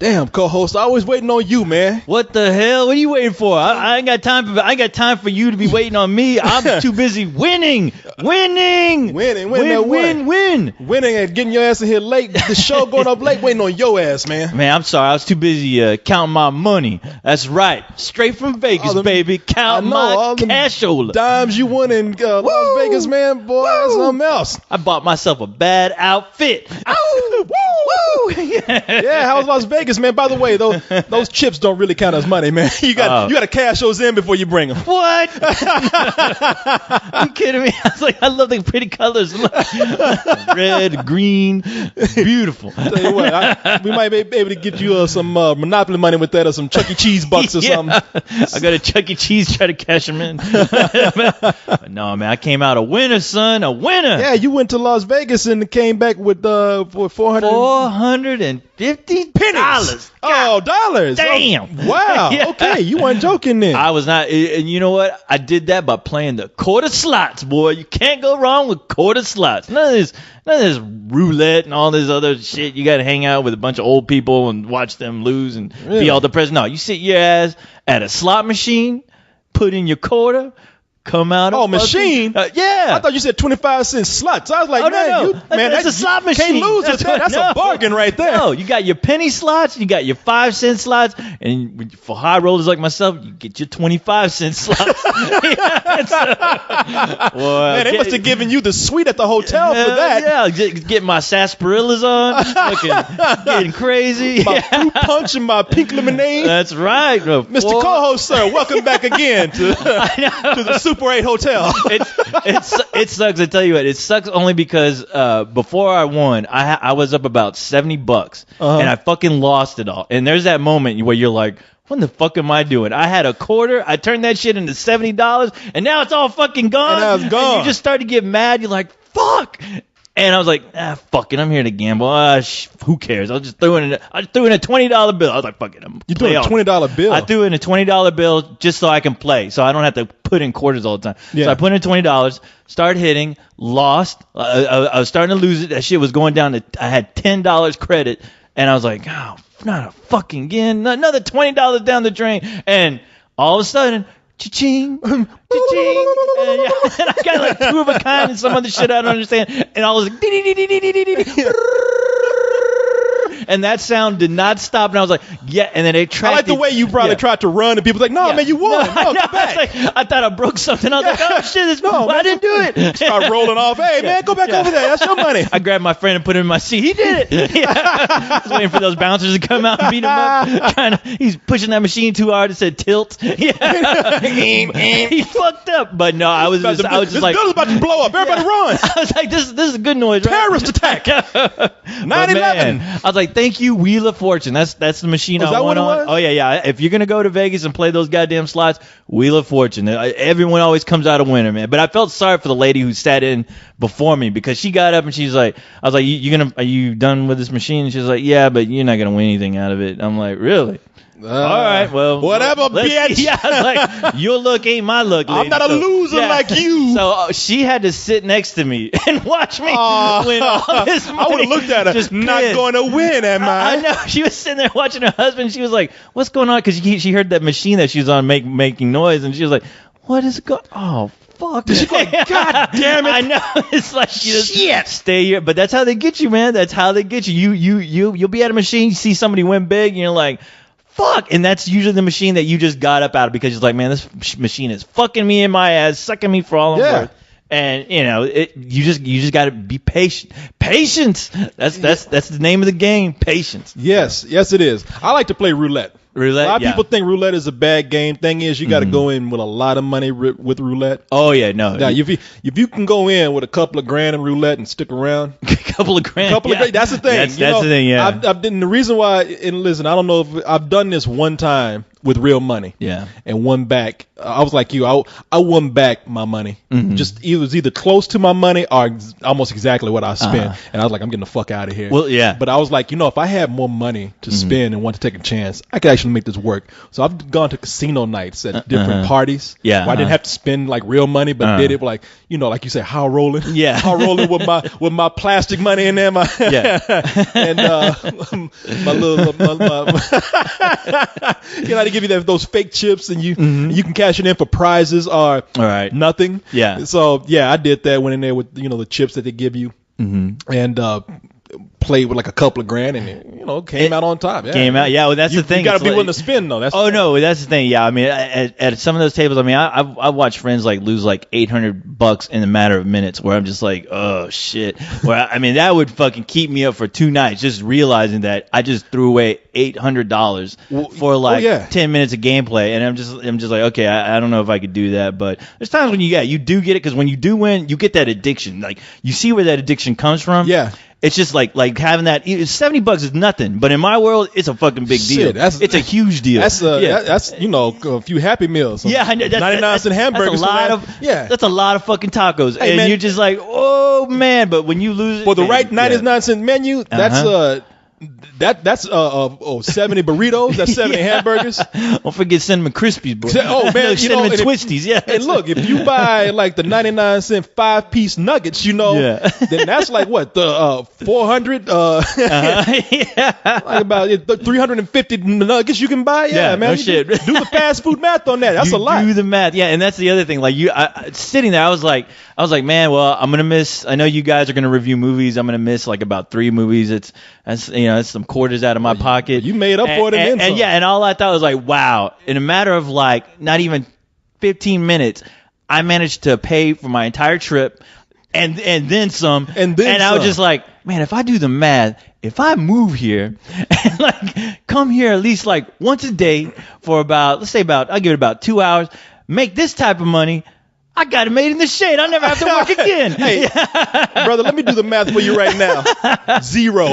Damn, co-host, I was waiting on you, man. What the hell? What are you waiting for? I ain't got time for. I ain't got time for you to be waiting on me. I'm too busy winning Winning and getting your ass in here late. The show going up late, waiting on your ass, man. Man, I'm sorry. I was too busy counting my money. That's right. Straight from Vegas, baby. Counting my cashola. Dimes you won in Las Vegas, man. Boy, that's something else. I bought myself a bad outfit. Woo! Yeah, how's Las Vegas, man? By the way, those chips don't really count as money, man. You got to cash those in before you bring them. What? Are you kidding me? I was like, I love the pretty colors. Red, green, beautiful. Tell you what, we might be able to get you some Monopoly money with that, or some Chuck E. Cheese bucks or something. I got a Chuck E. Cheese, try to cash them in. But no, man, I came out a winner, son, a winner. Yeah, you went to Las Vegas and came back with for $450 pennies. Oh, dollars. Damn. Oh, wow. Yeah. Okay, you weren't joking then. I was not. And you know what? I did that by playing the quarter slots, boy. You can't go wrong with quarter slots. None of this roulette and all this other shit. You got to hang out with a bunch of old people and watch them lose and be all depressed. No, you sit your ass at a slot machine, put in your quarter, come out. Oh, machine? Yeah. I thought you said 25-cent slots. I was like, that's a slot machine. Can't lose with that. That's a bargain right there. No, you got your penny slots, you got your 5-cent slots, and for high rollers like myself, you get your 25-cent slots. Man, they must have given you the suite at the hotel for that. Yeah, get my sarsaparillas on, getting crazy. My fruit punch and my pink lemonade. That's right. Mr. Co-host, sir, welcome back again to the Super 8 Hotel. It sucks. I tell you what, it sucks only because before I won, I was up about $70, and I fucking lost it all. And there's that moment where you're like, what the fuck am I doing? I had a quarter, I turned that shit into $70, and now it's all fucking gone. And now it's gone. And you just start to get mad. You're like, fuck. And I was like, fuck it, I'm here to gamble. Who cares? I threw in a $20 bill. I was like, fuck it. You threw in a $20 bill? I threw in a $20 bill just so I can play, so I don't have to put in quarters all the time. Yeah. So I put in $20, started hitting, lost. I was starting to lose it. That shit was going down to, I had $10 credit, and I was like, oh, not a fucking again. Another $20 down the drain. And all of a sudden, cha-ching, cha-ching. And I got like two of a kind and some other shit I don't understand. And I was like, and that sound did not stop. And I was like, yeah. And then they tracked. I like the way you probably tried to run, and people was like, no, man, you won. No, come back. I thought I broke something. I was like, oh shit, I didn't do it. Start rolling off. Hey, man, go back over there. That's your money. I grabbed my friend and put him in my seat. He did it. I was waiting for those bouncers to come out and beat him up. He's pushing that machine too hard. It said tilt. Yeah. He fucked up. But no, I was just like, this building's about to blow up. Everybody run. I was like, this is a good noise, right? Terrorist attack. 9/11. I was like, thank you, Wheel of Fortune. That's the machine I won on. Oh yeah. If you're gonna go to Vegas and play those goddamn slots, Wheel of Fortune. Everyone always comes out a winner, man. But I felt sorry for the lady who sat in before me because she got up and she's like, I was like, are you done with this machine? And she's like, yeah, but you're not gonna win anything out of it. I'm like, really? All right, well, whatever, bitch. Yeah, I was like, your luck ain't my luck, lady. I'm not a loser like you. So she had to sit next to me and watch me win all this money. I would have looked at her, just not going to win, am I? I know. She was sitting there watching her husband. She was like, what's going on? Because she heard that machine that she was on making noise, and she was like, what is going on? Oh, fuck. She's like, God damn it. I know. It's like, shit. Stay here. But that's how they get you, man. That's how they get you. You'll be at a machine, you see somebody win big, and you're like, fuck, and that's usually the machine that you just got up out of because it's like, man, this machine is fucking me in my ass, sucking me for all I'm worth. And you just got to be patient. Patience. That's the name of the game. Patience. Yes, it is. I like to play roulette. Roulette. A lot of people think roulette is a bad game. Thing is, you got to go in with a lot of money with roulette. Oh yeah, no. Now, if you can go in with a couple of grand in roulette and stick around, a couple of grand. That's the thing. That's the thing. Yeah. The reason why, and listen, I don't know if I've done this one time with real money. Yeah. And won back. I was like you. I won back my money. Just it was either close to my money or almost exactly what I spent. And I was like, I'm getting the fuck out of here. Well, yeah. But I was like, if I had more money to spend and want to take a chance, I could actually make this work. So I've gone to casino nights at different parties. Yeah. Where I didn't have to spend like real money, but did it like like you said, how rolling. Yeah. How rolling with my plastic money in there. And my little they give you those fake chips and you can cash it in for prizes or nothing. Yeah. So I did that. Went in there with the chips that they give you and played with like a couple of grand and came out on top. Yeah. Came out. Yeah. Well, that's the thing. You got to be willing to spend though. No, that's the thing. Yeah. I mean, at some of those tables, I mean, I've watched friends like lose like $800 in a matter of minutes, where I'm just like, oh shit. Where I mean, that would fucking keep me up for 2 nights, just realizing that I just threw away $800 for like 10 minutes of gameplay, and I'm just like, okay, I don't know if I could do that, but there's times when you do get it, because when you do win, you get that addiction. Like you see where that addiction comes from. Yeah. It's just like having that. $70 is nothing, but in my world, it's a fucking big deal. It's a huge deal. That's a few Happy Meals. Yeah, I know. 99-cent hamburgers. That's a lot of fucking tacos, and man, you're just like, oh man. But when you lose for the right 99-cent menu, that's 70 burritos. That's 70 hamburgers. Don't forget Cinnamon Krispies, bro. Oh man, Cinnamon Twisties. Yeah. And look, if you buy like the 99-cent 5-piece nuggets, then that's like what the 400. Like about 350 nuggets you can buy. Yeah, man. No shit. Do the fast food math on that. That's a lot. Do the math. Yeah, and that's the other thing. Like sitting there, I was like, man, well, I'm gonna miss. I know you guys are gonna review movies. I'm gonna miss like about 3 movies. It's some quarters out of my pocket. You made up for it and some. And all I thought was like, wow. In a matter of like not even 15 minutes, I managed to pay for my entire trip and then some. And I was just like, man, if I do the math, if I move here and like come here at least like once a day for I'll give it about 2 hours, make this type of money, I got it made in the shade. I'll never have to work again. Hey, brother, let me do the math for you right now. 0.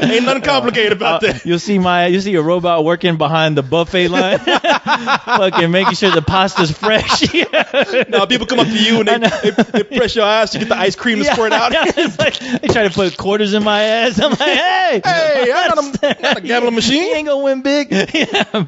Ain't nothing complicated about that. You'll see a robot working behind the buffet line, fucking making sure the pasta's fresh. No, people come up to you and they press your eyes to get the ice cream to squirt out. It's like, they try to put quarters in my ass. I'm like, hey, I'm not a gambling machine. You ain't gonna win big,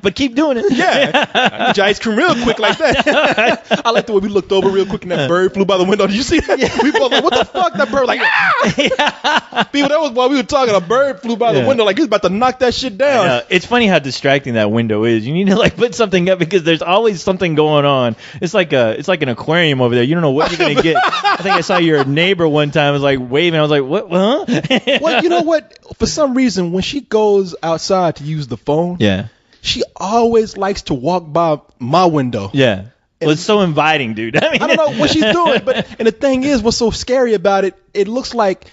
but keep doing it. Yeah, I get your ice cream real quick like that. I like the way we looked over real quick and that bird flew by the window. Did you see that? Yeah. We both like, what the fuck? That bird like, ah! People, that was while we were talking. A bird flew by the window like he was about to knock that shit down. It's funny how distracting that window is. You need to like put something up because there's always something going on. It's like an aquarium over there. You don't know what you're gonna get. I think I saw your neighbor one time was like waving. I was like, what? Huh? Well, you know what? For some reason, when she goes outside to use the phone, she always likes to walk by my window. Yeah. Well, it's so inviting, dude. I don't know what she's doing, and the thing is, what's so scary about it? It looks like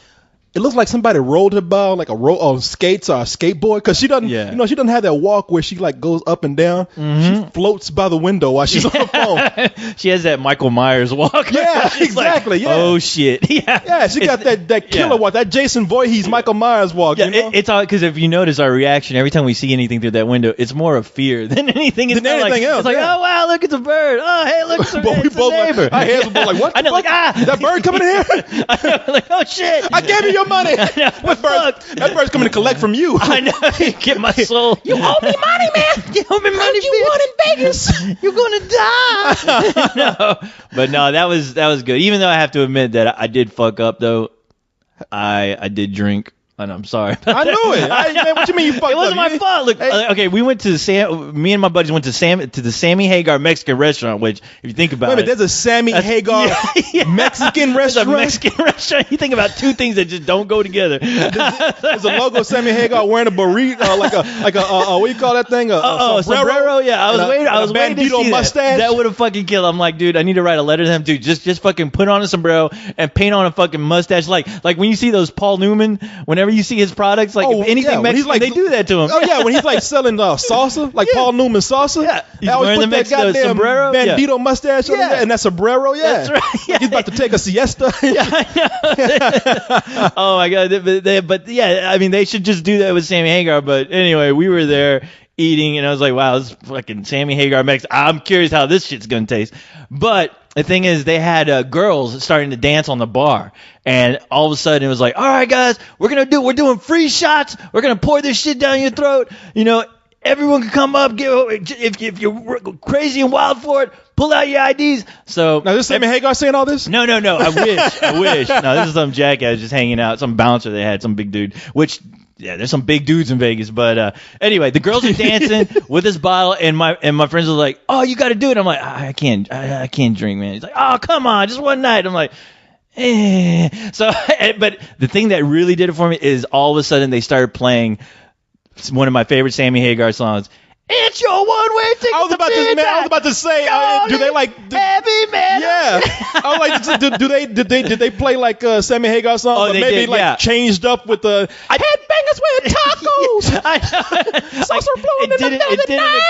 somebody rolled her by like on skates or a skateboard, because she doesn't, she doesn't have that walk where she like goes up and down. She floats by the window while she's on the phone. She has that Michael Myers walk. Yeah, exactly. Like, oh shit. Yeah, she got that killer walk, that Jason Voorhees Michael Myers walk. Yeah, it's all because if you notice our reaction every time we see anything through that window, it's more of fear than anything. It's anything else. It's like, oh wow, look, it's a bird. Oh hey, look, it's a neighbor. Our heads were both like, what? I know, that bird coming in here? Like, oh shit. I gave you your money. That bird's coming to collect from you. I know. Get my soul. You owe me money, man. You owe me money. You won in Vegas. You're gonna die. But no, that was good. Even though I have to admit that I did fuck up though. I did drink. And I'm sorry. I knew it. Man, what you mean you fucked up? It wasn't my fault. Look, okay, we went to me and my buddies went to the Sammy Hagar Mexican restaurant, which, if you think about it. There's a Sammy Hagar Mexican restaurant? There's a Mexican restaurant. You think about two things that just don't go together. There's a logo of Sammy Hagar wearing a burrito, like a what do you call that thing? Sombrero. Yeah, I was waiting to see mustache. That would have fucking killed. I'm like, dude, I need to write a letter to them, dude. Just fucking put on a sombrero and paint on a fucking mustache, like when you see those Paul Newman, whenever you see his products, like anything Mexican, they do that to him. Oh yeah, when he's like selling salsa, like Paul Newman salsa. Yeah, he's wearing the Mexican sombrero, bandito mustache, and that sombrero. Yeah, that's right. Yeah. Like he's about to take a siesta. Yeah, I know. Oh my god, but yeah, I mean, they should just do that with Sammy Hagar. But anyway, we were there eating, and I was like, wow, this is fucking Sammy Hagar mix. I'm curious how this shit's gonna taste. But the thing is, they had girls starting to dance on the bar, and all of a sudden it was like, all right, guys, we're doing free shots. We're gonna pour this shit down your throat. You know, everyone can come up. If you're crazy and wild for it, pull out your IDs. So now, this Sammy Hagar saying all this? No. I wish. No, this is some jackass just hanging out. Some bouncer they had, some big dude. Which, yeah, there's some big dudes in Vegas. But anyway, the girls are dancing with this bottle, and my friends are like, "Oh, you got to do it." I'm like, I can't drink, man. He's like, "Oh, come on, just one night." I'm like, So, but the thing that really did it for me is all of a sudden they started playing one of my favorite Sammy Hagar songs. It's your one-way ticket. I was about to say, do they like heavy metal? Yeah, I was like, did they play like Sammy Hagar song, but maybe did, like changed up with the headbangers with tacos? I know. Saucer blowing it didn't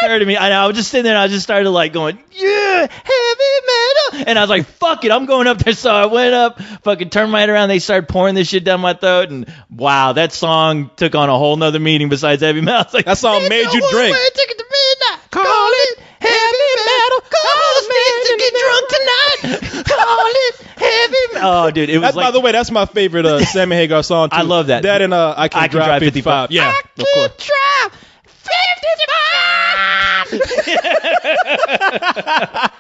occur to me. I was just sitting there and I just started like going, yeah, heavy metal, and I was like, fuck it, I'm going up there. So I went up, fucking turned my head around. They started pouring this shit down my throat, and wow, that song took on a whole nother meaning besides heavy metal. Like, that song made you drink. To midnight. Call it heavy metal. Cause me to get drunk tonight. Call it heavy metal. Oh, dude, it was by the way, that's my favorite Sammy Hagar song too. I love that. That and I can drive 55. Yeah, I can drive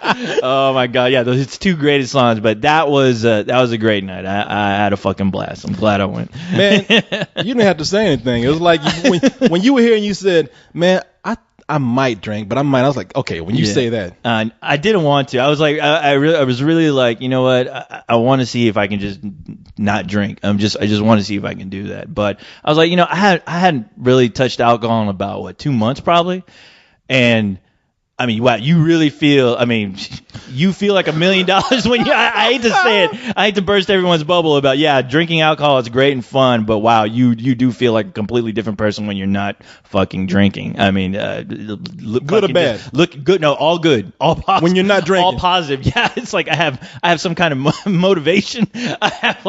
55. Oh my god, yeah, those it's two greatest songs. But that was a great night. I had a fucking blast. I'm glad I went. Man, you didn't have to say anything. It was like when you were here and you said, "Man, I might drink, but I might." I was like, okay, when you say that. I didn't want to. I was like, I was really like, you know what? I want to see if I can just not drink. I just want to see if I can do that. But I was like, you know, I hadn't really touched alcohol in about 2 months probably. And I mean, wow, you really feel, you feel like $1 million when you, I hate to say it. I hate to burst everyone's bubble about, drinking alcohol is great and fun, but wow, you do feel like a completely different person when you're not fucking drinking. I mean, good or bad? Look good. No, all good. All positive. When you're not drinking. All positive. Yeah. It's like I have some kind of motivation. I have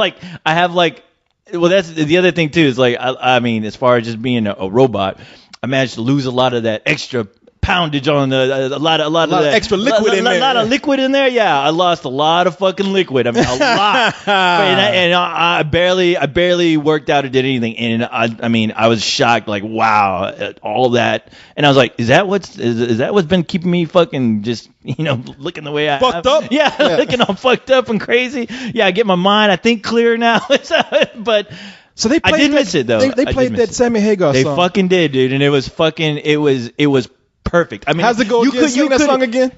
well, that's the other thing too, is like, I mean, as far as just being a robot, I managed to lose a lot of that extra poundage on a lot of that extra liquid in there. A lot of liquid in there. Yeah, I lost a lot of fucking liquid. I mean, a lot. and I barely worked out or did anything. And I was shocked. Like, wow, at all that. And I was like, is that what's been keeping me fucking just looking the way I fucked up? Yeah, looking all fucked up and crazy. Yeah, I get my mind. I think clear now. But. So they played I did miss it though. They played that Sammy Hagar song. They fucking did, dude, and it was perfect. I mean, how's it go? You sing that song again?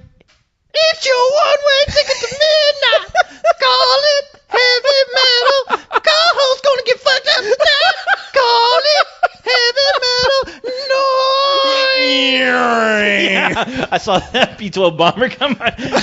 It's your one-way ticket to midnight. Call it heavy metal. Call's gonna get fucked up tonight. Call it heavy metal noise. Yeah, I saw that B-12 bomber come on. Noise.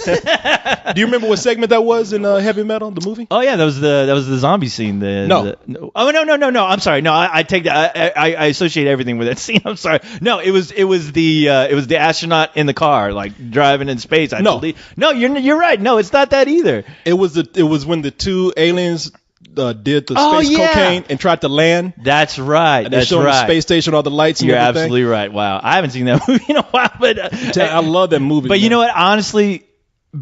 Do you remember what segment that was in Heavy Metal, the movie? Oh yeah, that was the zombie scene. No. I'm sorry. No, I take that. I associate everything with that scene. I'm sorry. No, it was the astronaut in the car, like driving in space. I believe. No, you're right. No, it's not that either. It was when the two aliens did the space cocaine and tried to land. That's right. And they're showing the space station, all the lights and You're everything. Absolutely right. Wow. I haven't seen that movie in a while, but I love that movie. But man, you know what? Honestly,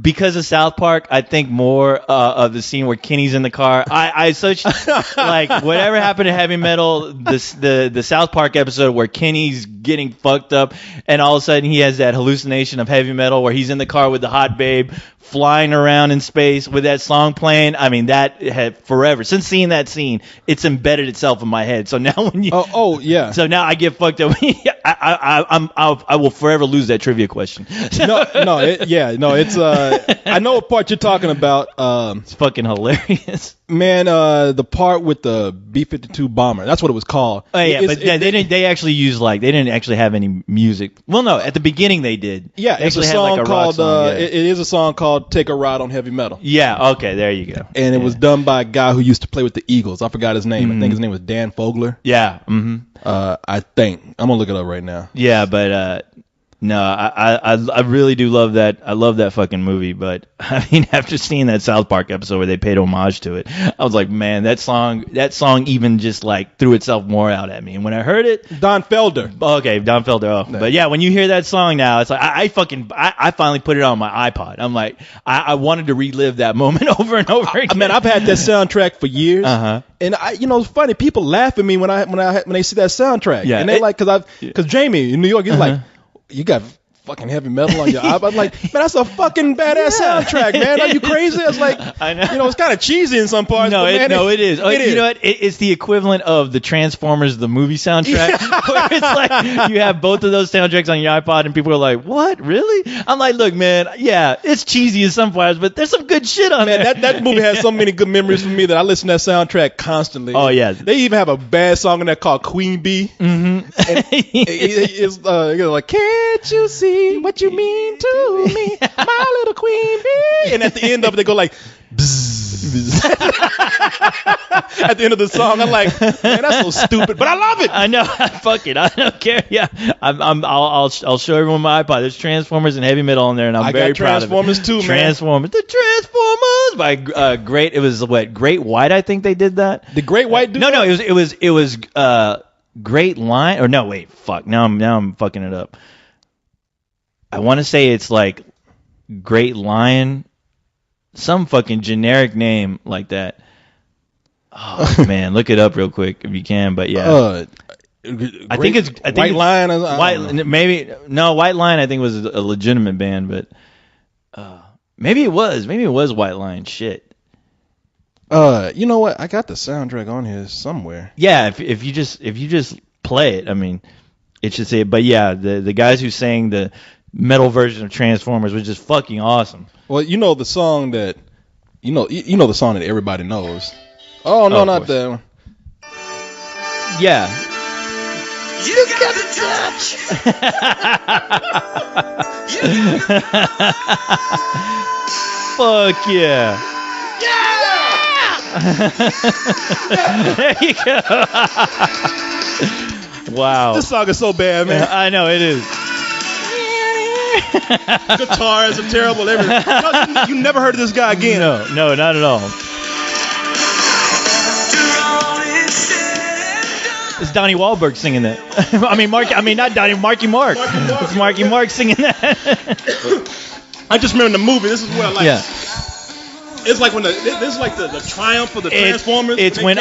because of South Park, I think more of the scene where Kenny's in the car. I associate like whatever happened to Heavy Metal, the South Park episode where Kenny's getting fucked up, and all of a sudden he has that hallucination of Heavy Metal where he's in the car with the hot babe flying around in space with that song playing. I mean, that had forever since seeing that scene, it's embedded itself in my head. So now when you so now I get fucked up. I will forever lose that trivia question. It's I know what part you're talking about. It's fucking hilarious. Man, the part with the B-52 bomber. That's what it was called. Oh yeah, they didn't. They actually used they didn't actually have any music. Well, no, at the beginning they did. Yeah, it's a song called. It is a song called "Take a Ride on Heavy Metal." Yeah. Okay. There you go. And it was done by a guy who used to play with the Eagles. I forgot his name. I think his name was Dan Fogler. Yeah. Mm-hmm. I think I'm gonna look it up right now. Yeah, but No, I really do love that. I love that fucking movie. But I mean, after seeing that South Park episode where they paid homage to it, I was like, man, that song even just like threw itself more out at me. And when I heard it, Don Felder. Okay, Don Felder. Oh. No. But yeah, when you hear that song now, it's like I finally put it on my iPod. I'm like, I wanted to relive that moment over and over again. Man, I've had that soundtrack for years. And it's funny. People laugh at me when they see that soundtrack. Yeah, and they're like, because Jamie in New York, he's like, you got fucking heavy metal on your iPod. I'm like, man, that's a fucking badass soundtrack, man. Are you crazy? It's like, I know. It's kind of cheesy in some parts. No, but it is. It is. You know what? It's the equivalent of the Transformers, the movie soundtrack, where it's like you have both of those soundtracks on your iPod, and people are like, what? Really? I'm like, look, man, yeah, it's cheesy in some parts, but there's some good shit on there. That movie has so many good memories for me that I listen to that soundtrack constantly. Oh, yeah. They even have a bad song in there called Queen Bee. Mm-hmm. It's like, can't you see what you mean to me, my little queen bee? And at the end of it, they go like, bzz. At the end of the song, I'm like, man, that's so stupid, but I love it. I know. Fuck it. I don't care. Yeah, I'll show everyone my iPod. There's Transformers and heavy metal on there, and I'm very proud of it. Transformers too, man. Transformers. The Transformers by Great. It was Great White. I think they did that. The Great White. No, it was Great Line. Or no, wait, fuck. Now I'm fucking it up. I want to say it's like Great Lion, some fucking generic name like that. Oh man, look it up real quick if you can. But yeah, I think it's White Lion. White Lion. I think was a legitimate band, but maybe it was White Lion. Shit. You know what? I got the soundtrack on here somewhere. Yeah, if you just play it, I mean, it should say it. But yeah, the guys who sang the metal version of Transformers was just fucking awesome. Well, you know the song that the song that everybody knows. Oh no, not that one. Yeah. You got the touch. Fuck yeah. Yeah. There you go. Wow. This song is so bad, man. I know it is. Guitars are terrible. You never heard of this guy again. No, not at all. It's Donnie Wahlberg singing that. Marky Mark. It's Marky Mark singing that. I just remember the movie. This is what I like. Yeah. It's like when this is like the triumph of the Transformers. It's when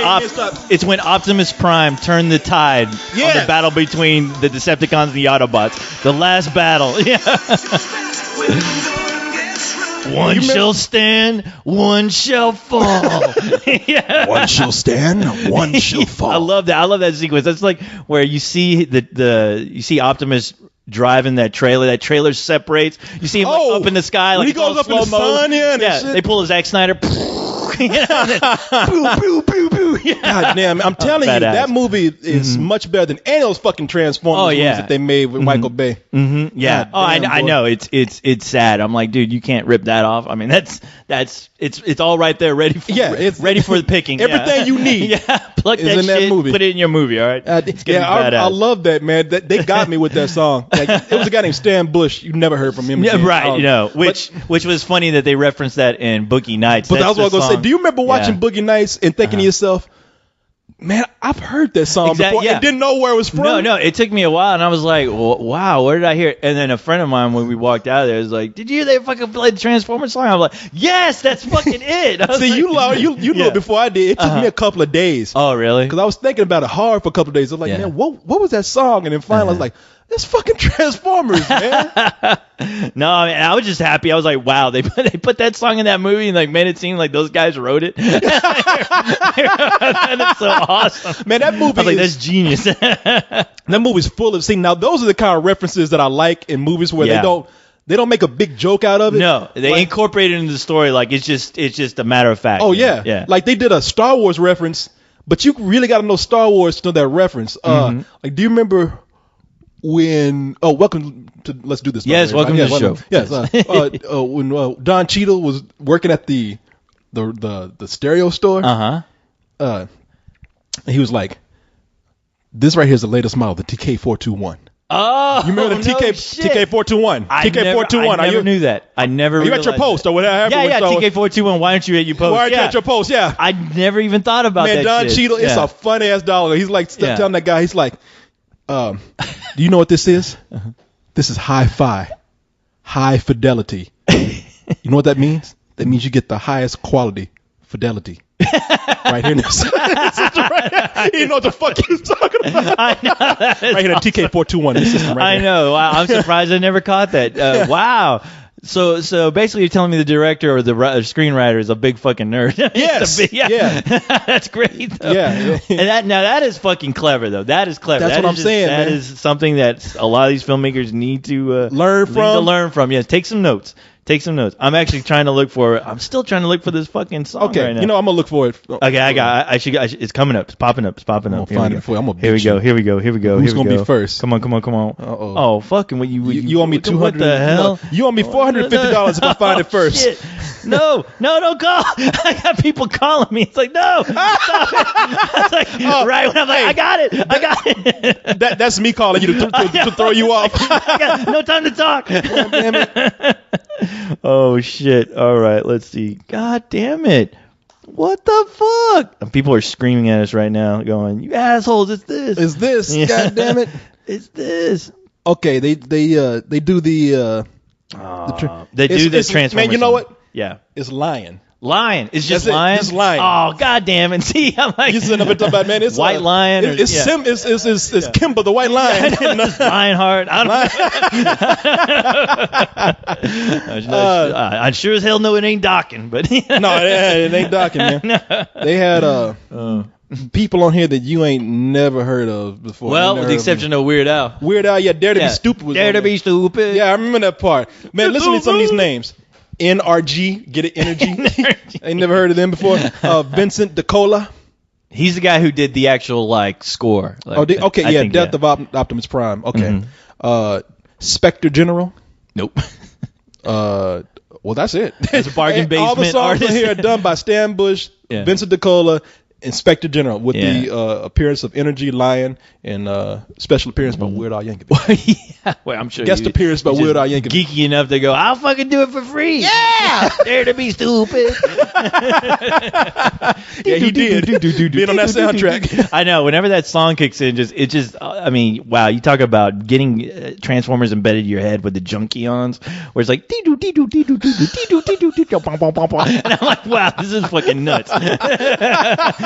Optimus Prime turned the tide on the battle between the Decepticons and the Autobots. The last battle. Yeah. One shall stand, one shall fall. Yeah. One shall stand, one shall fall. I love that. I love that sequence. That's like where you see you see Optimus driving that trailer. That trailer separates. You see him up in the sky, like he goes up in the sun. Yeah, they pull a Zack Snyder. Boo, boo, boo, boo. Yeah. God damn! I'm telling you, that movie is much better than any of those fucking Transformers movies that they made with Michael Bay. Mm-hmm. Yeah. God I know. It's sad. I'm like, dude, you can't rip that off. I mean, it's all right there, ready for ready for the picking. Everything you need. Yeah. Plug that shit. Movie. Put it in your movie. All right. It's gonna be badass. I love that, man. They got me with that song. Like, it was a guy named Stan Bush. You never heard from him. Yeah, right. Which was funny that they referenced that in Boogie Nights. But I was going to say, do you remember watching Boogie Nights and thinking to yourself, man, I've heard that song before and didn't know where it was from? No, it took me a while, and I was like, wow, where did I hear it? And then a friend of mine, when we walked out of there, was like, did you hear they fucking played the Transformers song? I was like, yes, that's fucking it. See, you knew it before I did. It took me a couple of days. Oh, really? Because I was thinking about it hard for a couple of days. I was like, man, what was that song? And then finally I was like, it's fucking Transformers, man. No, I mean, I was just happy. I was like, wow, they put that song in that movie and like made it seem like those guys wrote it. That's so awesome. Man, that movie I was like, that's genius. That movie's full of now those are the kind of references that I like in movies where they don't make a big joke out of it. No, they incorporate it into the story like it's just a matter of fact. Oh yeah. Like they did a Star Wars reference, but you really got to know Star Wars to know that reference. Like, do you remember when welcome to Let's Do This. Yes, welcome to the show. Yes, when Don Cheadle was working at the stereo store, he was like, "This right here is the latest model, the TK421." Oh, you remember the TK421? TK421. I never knew that. I never. You at your post or whatever? Yeah. TK421. Why aren't you at your post? Why aren't you at your post? Yeah. I never even thought about that. Man, Don Cheadle, it's a fun ass dog. He's like telling that guy. He's like, do you know what this is? This is hi-fi, high fidelity. You know what that means? That means you get the highest quality fidelity. Right here in this. You know what the fuck he's talking about. I know. Right here in TK421 in the system right I know. Wow, I'm surprised I never caught that. Wow. So basically you're telling me the director or the screenwriter is a big fucking nerd. Yes. Yeah. That's great though. Yeah. And that is fucking clever though. That is clever. That's what I'm saying, That man. is something that a lot of these filmmakers need to learn from. Yes, take some notes. I'm actually I'm still trying to look for this fucking song right now. You know, I'm going to look for it. Okay, it's coming up. It's popping up. I'm going to find it for you. I'm going to Here we go. Who's going to be first? Come on. Uh-oh. Oh, fucking what you owe me $200. What the hell? You owe me $450 if I find it first. Shit. No, don't call. I got people calling me. It's like, no. Stop it. It's like, right when I'm like, I got it. That's me calling you to throw you off. I got no time to talk. Oh, damn it. Oh, shit. All right, let's see. God damn it. What the fuck? And people are screaming at us right now, going, "You assholes! It's this! It's this! Yeah. God damn it! It's this!" Okay, they do the Transformers. Man, you know what? Yeah, it's Lion. Lion. It's just That's Lion. Just Lion. Oh, god damn it! See, I'm like, you sitting up and talking about, man. It's White Lion. It's Kimba the White Lion. Lionheart. I sure as hell know it ain't docking, but no, it ain't docking, man. No. They had people on here that you ain't never heard of before. Well, with the exception of Weird Al. Weird Al, yeah. Dare to Be Stupid was Dare to Be Stupid. Yeah, I remember that part. Man, listen to some of these names. NRG, get it? Energy. Ain't never heard of them before. Vincent DiCola. He's the guy who did the actual score. Death of Optimus Prime. Okay. Mm-hmm. Spectre General. Nope. Well, that's it. It's a bargain basement all the songs artist. here are done by Stan Bush, Vincent DiCola, Inspector General, with the appearance of Energy Lion and special appearance by Weird Al Yankovic. Well, I'm sure. Guest appearance by Weird Al Yankovic. Geeky enough to go, I'll fucking do it for free. Yeah! Dare to Be Stupid. Yeah, he did. Being on that soundtrack. I know. Whenever that song kicks in, I mean, wow, you talk about getting Transformers embedded in your head with the Junkions, where it's like, and I'm like, wow, this is fucking nuts.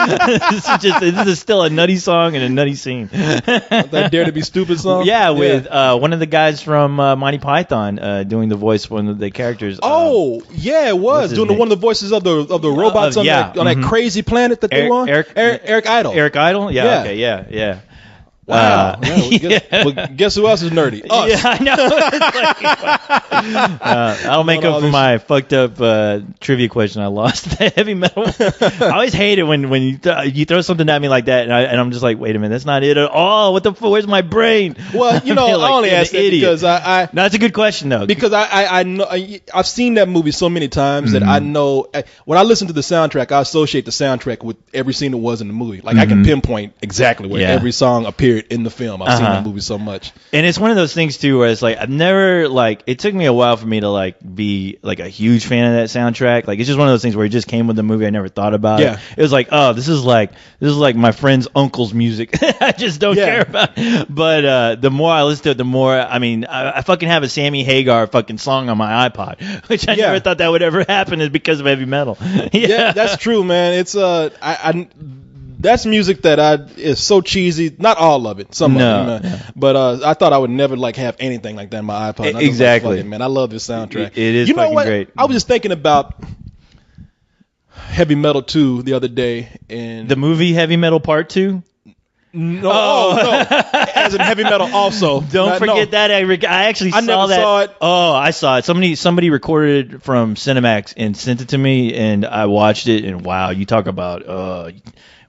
This is still a nutty song and a nutty scene. That Dare to Be Stupid song? Yeah, with one of the guys from Monty Python doing the voice for one of the characters. It was doing one of the voices of the robots on that crazy planet that they were on. Eric Idle. Eric Idle? Yeah. Okay, yeah. Wow. Guess who else is nerdy? Us. Yeah, I know. That'll make up for my fucked up trivia question I lost. Heavy metal. I always hate it when you throw something at me like that, and I'm just like, wait a minute, that's not it at all. What the fuck? Where's my brain? Well, I only asked that because I. No, it's a good question though. Because I know I've seen that movie so many times that I know when I listen to the soundtrack, I associate the soundtrack with every scene that was in the movie. Like I can pinpoint exactly where every song appeared in the film. I've seen that movie so much. And it's one of those things too where it's like I've never it took me a while for me to be a huge fan of that soundtrack. Like it's just one of those things where it just came with the movie. I never thought about it. It was like, oh, this is like my friend's uncle's music. I just don't care about it. But the more I listen to it, the more I fucking have a Sammy Hagar fucking song on my iPod, which I never thought that would ever happen is because of heavy metal. Yeah, that's true, man. It's that's music that is so cheesy. Not all of it, some of it. But I thought I would never have anything like that in my iPod. Exactly, man. I love this soundtrack. It is. You know what? Great. I was just thinking about Heavy Metal 2 the other day, and the movie Heavy Metal Part 2. No, as in Heavy Metal also. Don't forget that. I actually saw that. I never saw it. Oh, I saw it. Somebody recorded it from Cinemax and sent it to me, and I watched it, and wow, you talk about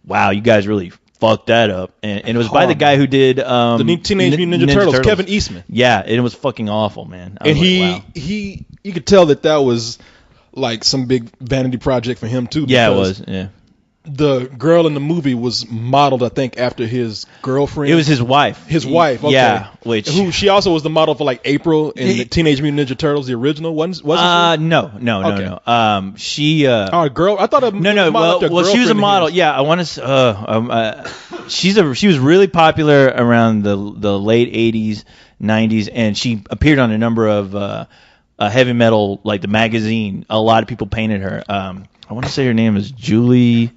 wow, you guys really fucked that up. And it was by the guy who did the Teenage Mutant Ninja Turtles, Kevin Eastman. Yeah, and it was fucking awful, man. And he you could tell that was like some big vanity project for him too. Yeah, it was. Yeah. the girl in the movie was modeled, I think, after his girlfriend. It was his wife. His wife, okay. Yeah, who she also was the model for like April in the Teenage Mutant Ninja Turtles, the original. Wasn't she? No. She. Oh, girl. I thought. No. Well, she was a model. Yeah, I want to. She was really popular around the late '80s, '90s, and she appeared on a number of heavy metal, like the magazine. A lot of people painted her. I want to say her name is Julie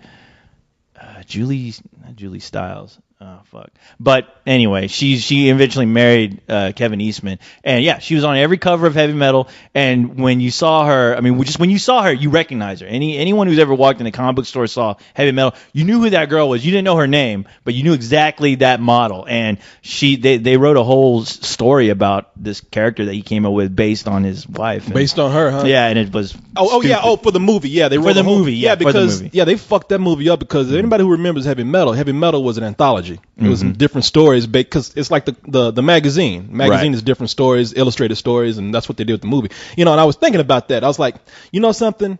Stiles. Oh fuck! But anyway, she eventually married Kevin Eastman, and yeah, she was on every cover of Heavy Metal. And when you saw her, I mean, just when you saw her, you recognize her. Anyone who's ever walked in a comic book store saw Heavy Metal, you knew who that girl was. You didn't know her name, but you knew exactly that model. And they wrote a whole story about this character that he came up with based on his wife. Based on her, huh? Yeah, and it was for the movie. Yeah, they wrote the movie. Yeah, because they fucked that movie up because anybody who remembers Heavy Metal was an anthology. It was different stories because it's like the magazine. Magazine is different stories, illustrated stories, and that's what they did with the movie. And I was thinking about that. I was like, you know something?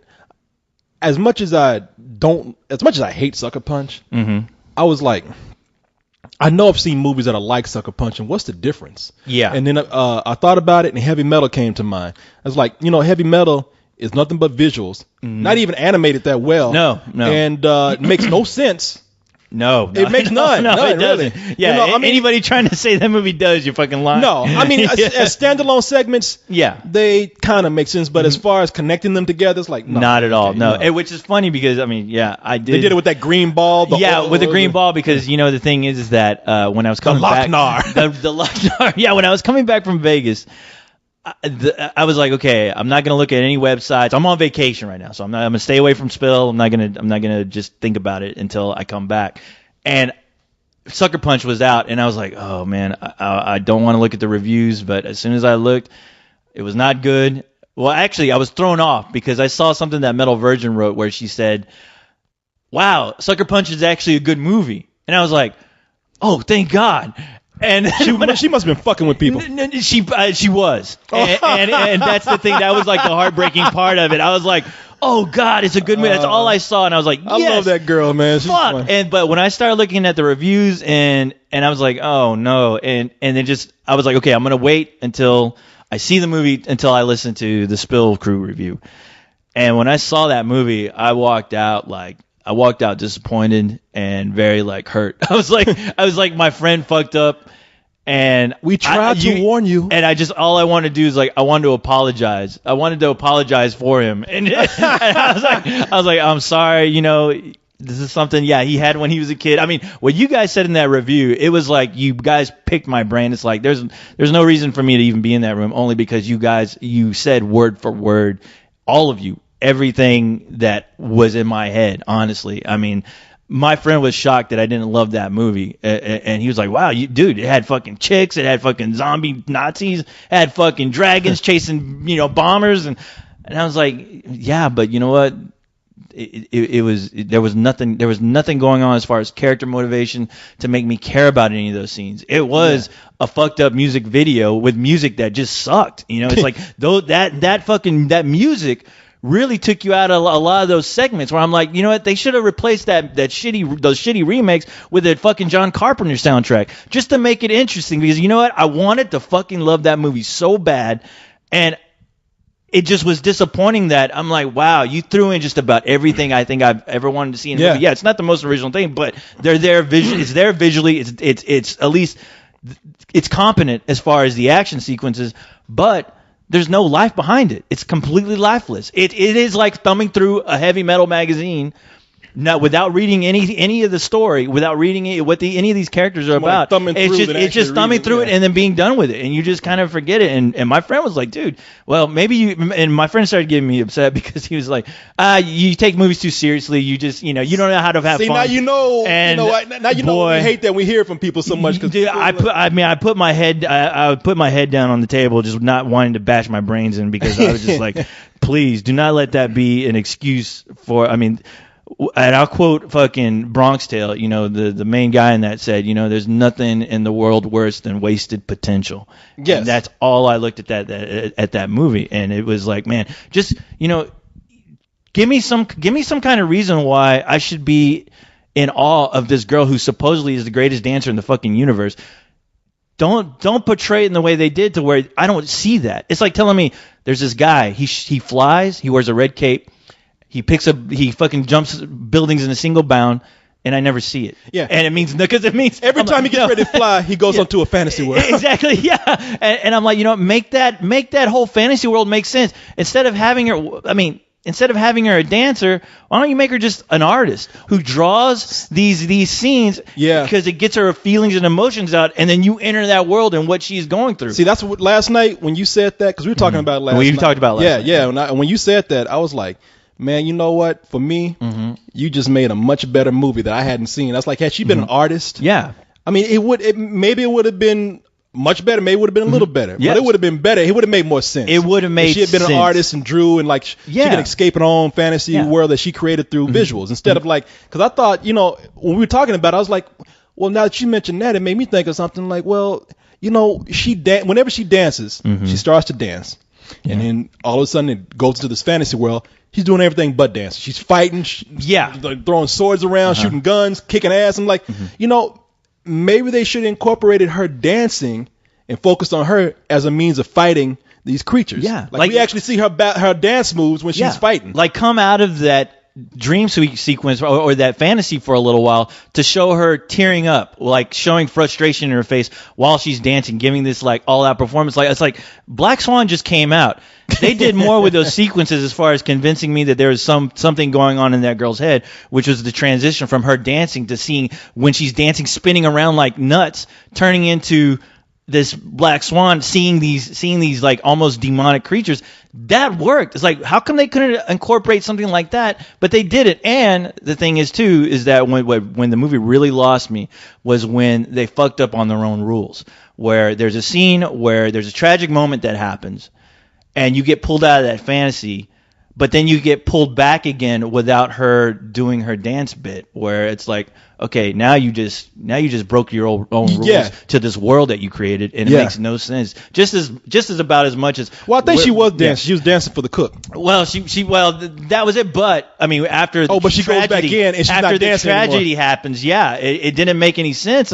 As much as I hate Sucker Punch, I was like, I know I've seen movies that are like Sucker Punch, and what's the difference? Yeah. And then I thought about it, and Heavy Metal came to mind. I was like, Heavy Metal is nothing but visuals, not even animated that well. No. And it makes no sense. No, it makes none. No, it really doesn't. Yeah, anybody trying to say that movie does, you're fucking lying. No, I mean, as standalone segments, they kind of make sense, but as far as connecting them together, it's like, no. Not at all, no. Which is funny because, I mean, I did. They did it with that green ball. With the green ball because, the thing is that when I was coming back. The Lochnar. Yeah, when I was coming back from Vegas, I was like, okay, I'm not gonna look at any websites. I'm on vacation right now, so I'm gonna stay away from Spill. I'm not gonna just think about it until I come back. And Sucker Punch was out, and I was like, oh man, I don't want to look at the reviews, but as soon as I looked, it was not good. Well, actually, I was thrown off because I saw something that Metal Virgin wrote where she said, wow, Sucker Punch is actually a good movie, and I was like, oh, thank God. And she must have been fucking with people. She was, and that's the thing. That was like the heartbreaking part of it. I was like, oh God, it's a good movie. That's all I saw, and I was like, yes, I love that girl, man. She's fuck. But when I started looking at the reviews, and I was like, oh no, and then I was like, okay, I'm gonna wait until I see the movie until I listen to the Spill Crew review. And when I saw that movie, I walked out disappointed and very hurt. I was like, my friend fucked up, and we tried to warn you. And all I wanted to do is I wanted to apologize. I wanted to apologize for him, and I was like, I'm sorry. This is something, he had when he was a kid. I mean, what you guys said in that review, it was like you guys picked my brain. It's like there's no reason for me to even be in that room, only because you said word for word, all of you, everything that was in my head, honestly. I mean, my friend was shocked that I didn't love that movie. And he was like, wow, dude, it had fucking chicks, it had fucking zombie Nazis, it had fucking dragons chasing, bombers. And I was like, yeah, but you know what? There was nothing going on as far as character motivation to make me care about any of those scenes. It was a fucked up music video with music that just sucked. It's like that music really took you out of a lot of those segments where I'm like, you know what? They should have replaced those shitty remakes with a fucking John Carpenter soundtrack just to make it interesting. Because you know what? I wanted to fucking love that movie so bad, and it just was disappointing that I'm like, wow, you threw in just about everything I think I've ever wanted to see in a movie. Yeah, it's not the most original thing, but they're there visually. It's there visually. It's at least it's competent as far as the action sequences, but there's no life behind it. It's completely lifeless. It is like thumbing through a Heavy Metal magazine, without reading any of the story, without reading what any of these characters are about. It's just thumbing through it and then being done with it, and you just kind of forget it. And my friend was like, dude, well, maybe you. And my friend started getting me upset because he was like, you take movies too seriously. You just, you don't know how to have fun. Now you know. And now you know we hate that we hear from people so much. Dude, I put my head down on the table, just not wanting to bash my brains in because I was just like, please do not let that be an excuse for. I mean. And I'll quote fucking Bronx Tale, the main guy in that said, there's nothing in the world worse than wasted potential. Yes. And that's all I looked at that movie. And it was like, man, just, Give me some kind of reason why I should be in awe of this girl who supposedly is the greatest dancer in the fucking universe. Don't portray it in the way they did to where I don't see that. It's like telling me there's this guy, he flies, he wears a red cape, he fucking jumps buildings in a single bound, and I never see it. Yeah. And it means every time he gets ready to fly, he goes onto a fantasy world. Exactly. Yeah. And I'm like, make that whole fantasy world make sense. Instead of having her a dancer, why don't you make her just an artist who draws these scenes? Yeah. Because it gets her feelings and emotions out, and then you enter that world and what she's going through. See, that's what last night when you said that, because we were talking about it last night. We talked about it last night. Yeah. When you said that, I was like, man, you know what? For me, you just made a much better movie that I hadn't seen. I was like, had she been an artist? Yeah. I mean, maybe it would have been much better. Maybe it would have been a little better. Yes. But it would have been better. It would have made more sense. It would have made sense. If she had been an artist and drew and she can escape her own fantasy world that she created through visuals instead of because I thought, when we were talking about it, I was like, well, now that you mentioned that, it made me think of something like, well, whenever she dances, she starts to dance. And then all of a sudden it goes into this fantasy world. She's doing everything but dancing. She's fighting. Throwing swords around, shooting guns, kicking ass. I'm like, maybe they should have incorporated her dancing and focused on her as a means of fighting these creatures. Yeah. Like we actually see her dance moves when she's fighting. Like come out of that dream sequence or that fantasy for a little while to show her tearing up, like showing frustration in her face while she's dancing, giving this all out performance. It's like Black Swan just came out. They did more with those sequences as far as convincing me that there was something going on in that girl's head, which was the transition from her dancing to seeing when she's dancing, spinning around like nuts, turning into this Black Swan, seeing these almost demonic creatures. That worked. It's like, how come they couldn't incorporate something like that? But they did it. And the thing is too, is that when the movie really lost me was when they fucked up on their own rules, where there's a scene where there's a tragic moment that happens and you get pulled out of that fantasy, but then you get pulled back again without her doing her dance bit, where it's like, okay, now you just broke your own rules to this world that you created, and it makes no sense. Just as about as much as. Well, I think she was dancing. She was dancing for the cook. Well, that was it. But I mean, after but she goes back in and she's not dancing after the tragedy anymore. happens, it didn't make any sense,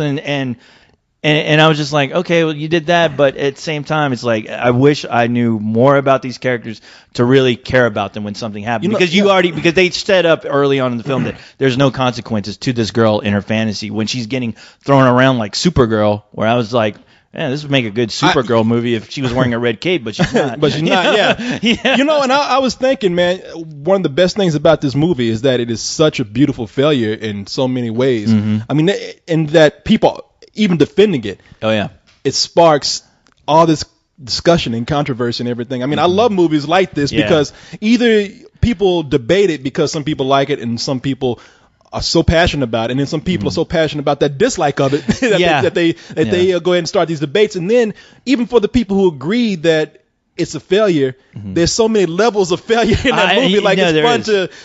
and I was just like, okay, well, you did that, but at the same time, it's like, I wish I knew more about these characters to really care about them when something happened. Because they set up early on in the film that there's no consequences to this girl in her fantasy when she's getting thrown around like Supergirl, where I was like, man, this would make a good Supergirl movie if she was wearing a red cape, but she's not. But she's not, yeah. And I was thinking, man, one of the best things about this movie is that it is such a beautiful failure in so many ways. I mean, and that people, even defending it, it sparks all this discussion and controversy and everything. I mean, I love movies like this because either people debate it because some people like it and some people are so passionate about it, and then some people are so passionate about that dislike of it that they go ahead and start these debates. And then even for the people who agree that it's a failure, there's so many levels of failure in that movie.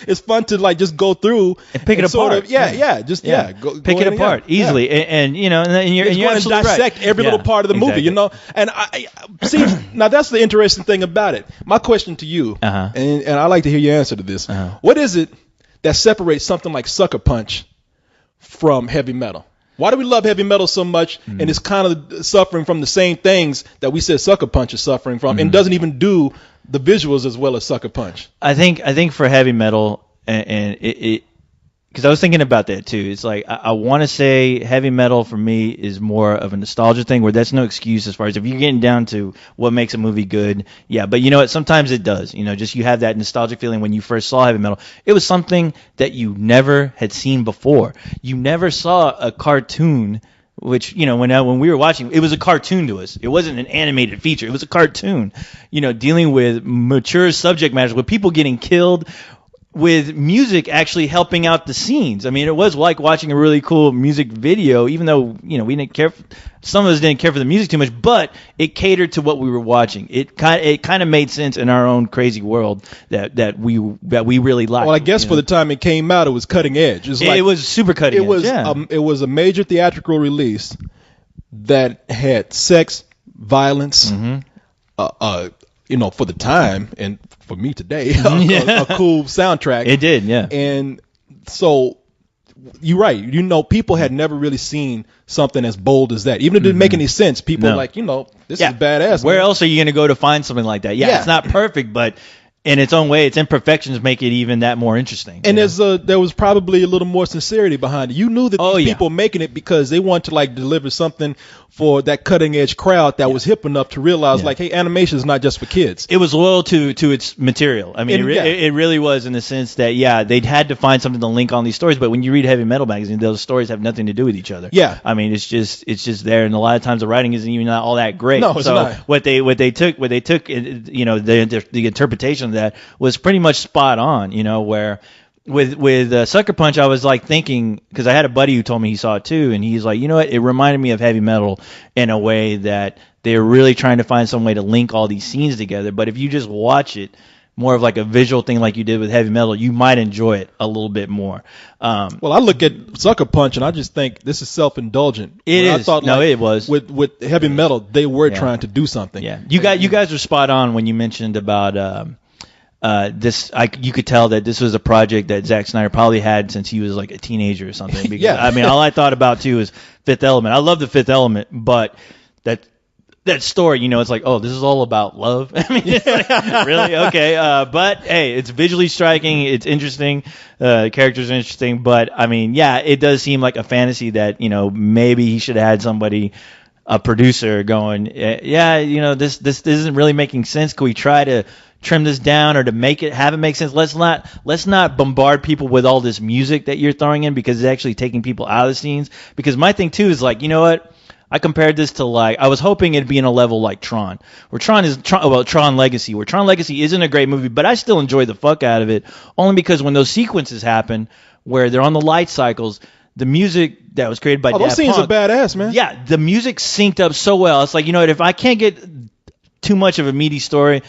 It's fun to just go through and pick it apart. Go pick it apart easily, and you're going to dissect every little part of the movie, And I see now that's the interesting thing about it. My question to you, and I'd like to hear your answer to this: what is it that separates something like Sucker Punch from heavy metal? Why do we love heavy metal so much, and it's kind of suffering from the same things that we said Sucker Punch is suffering from, and doesn't even do the visuals as well as Sucker Punch? I think for heavy metal, and it because I was thinking about that too. It's like I want to say heavy metal for me is more of a nostalgia thing, where that's no excuse as far as if you're getting down to what makes a movie good. Yeah, but you know what? Sometimes it does. Just you have that nostalgic feeling when you first saw heavy metal. It was something that you never had seen before. You never saw a cartoon, which when we were watching, it was a cartoon to us. It wasn't an animated feature. It was a cartoon. Dealing with mature subject matters, with people getting killed, with music actually helping out the scenes. I mean, it was like watching a really cool music video, even though, we didn't care. Some of us didn't care for the music too much, but it catered to what we were watching. It kind of made sense in our own crazy world that we really liked. Well, I guess for the time it came out, it was cutting edge. It was super cutting edge. It was a major theatrical release that had sex, violence, for the time and for me today, a cool soundtrack. It did, yeah. And so you're right. You know, people had never really seen something as bold as that. Even if it didn't make any sense, people were like, you know, this is badass. Where man. else are you going to go to find something like that? Yeah, it's not perfect, but in its own way, its imperfections make it even that more interesting. And there was probably a little more sincerity behind it. You knew that these people making it because they wanted to like deliver something for that cutting edge crowd that was hip enough to realize like, hey, animation is not just for kids. It was loyal to its material. I mean, it really was in the sense that they'd had to find something to link on these stories. But when you read Heavy Metal magazine, those stories have nothing to do with each other. Yeah, I mean, it's just there, and a lot of times the writing isn't even all that great. No, it's not. What they took, you know, the interpretation of that was pretty much spot on. You know, where with Sucker Punch, I was like thinking, because I had a buddy who told me he saw it too, and he's like, you know what, it reminded me of Heavy Metal in a way that they're really trying to find some way to link all these scenes together. But if you just watch it more of like a visual thing like you did with Heavy Metal, you might enjoy it a little bit more. Well, I look at Sucker Punch and I just think this is self-indulgent. It is. I thought it was. With Heavy Metal, they were trying to do something. Yeah, you guys were spot on when you mentioned about this. You could tell that this was a project that Zack Snyder probably had since he was like a teenager or something. Because, I mean, all I thought about too is Fifth Element. I love the Fifth Element, but that story, you know, it's like, oh, this is all about love. I mean, it's like, really? Okay. But hey, it's visually striking. It's interesting. Characters are interesting. But I mean, it does seem like a fantasy that, you know, maybe he should have had somebody, a producer going, you know, this isn't really making sense. Can we try to trim this down or to have it make sense? Let's not bombard people with all this music that you're throwing in, because it's actually taking people out of the scenes. Because my thing too is like, you know what? I compared this to I was hoping it'd be in a level like Tron, where Tron Legacy, where Tron Legacy isn't a great movie, but I still enjoy the fuck out of it, only because when those sequences happen, where they're on the light cycles, the music that was created by those scenes are badass, man. Yeah, the music synced up so well. It's like, you know what, if I can't get too much of a meaty story,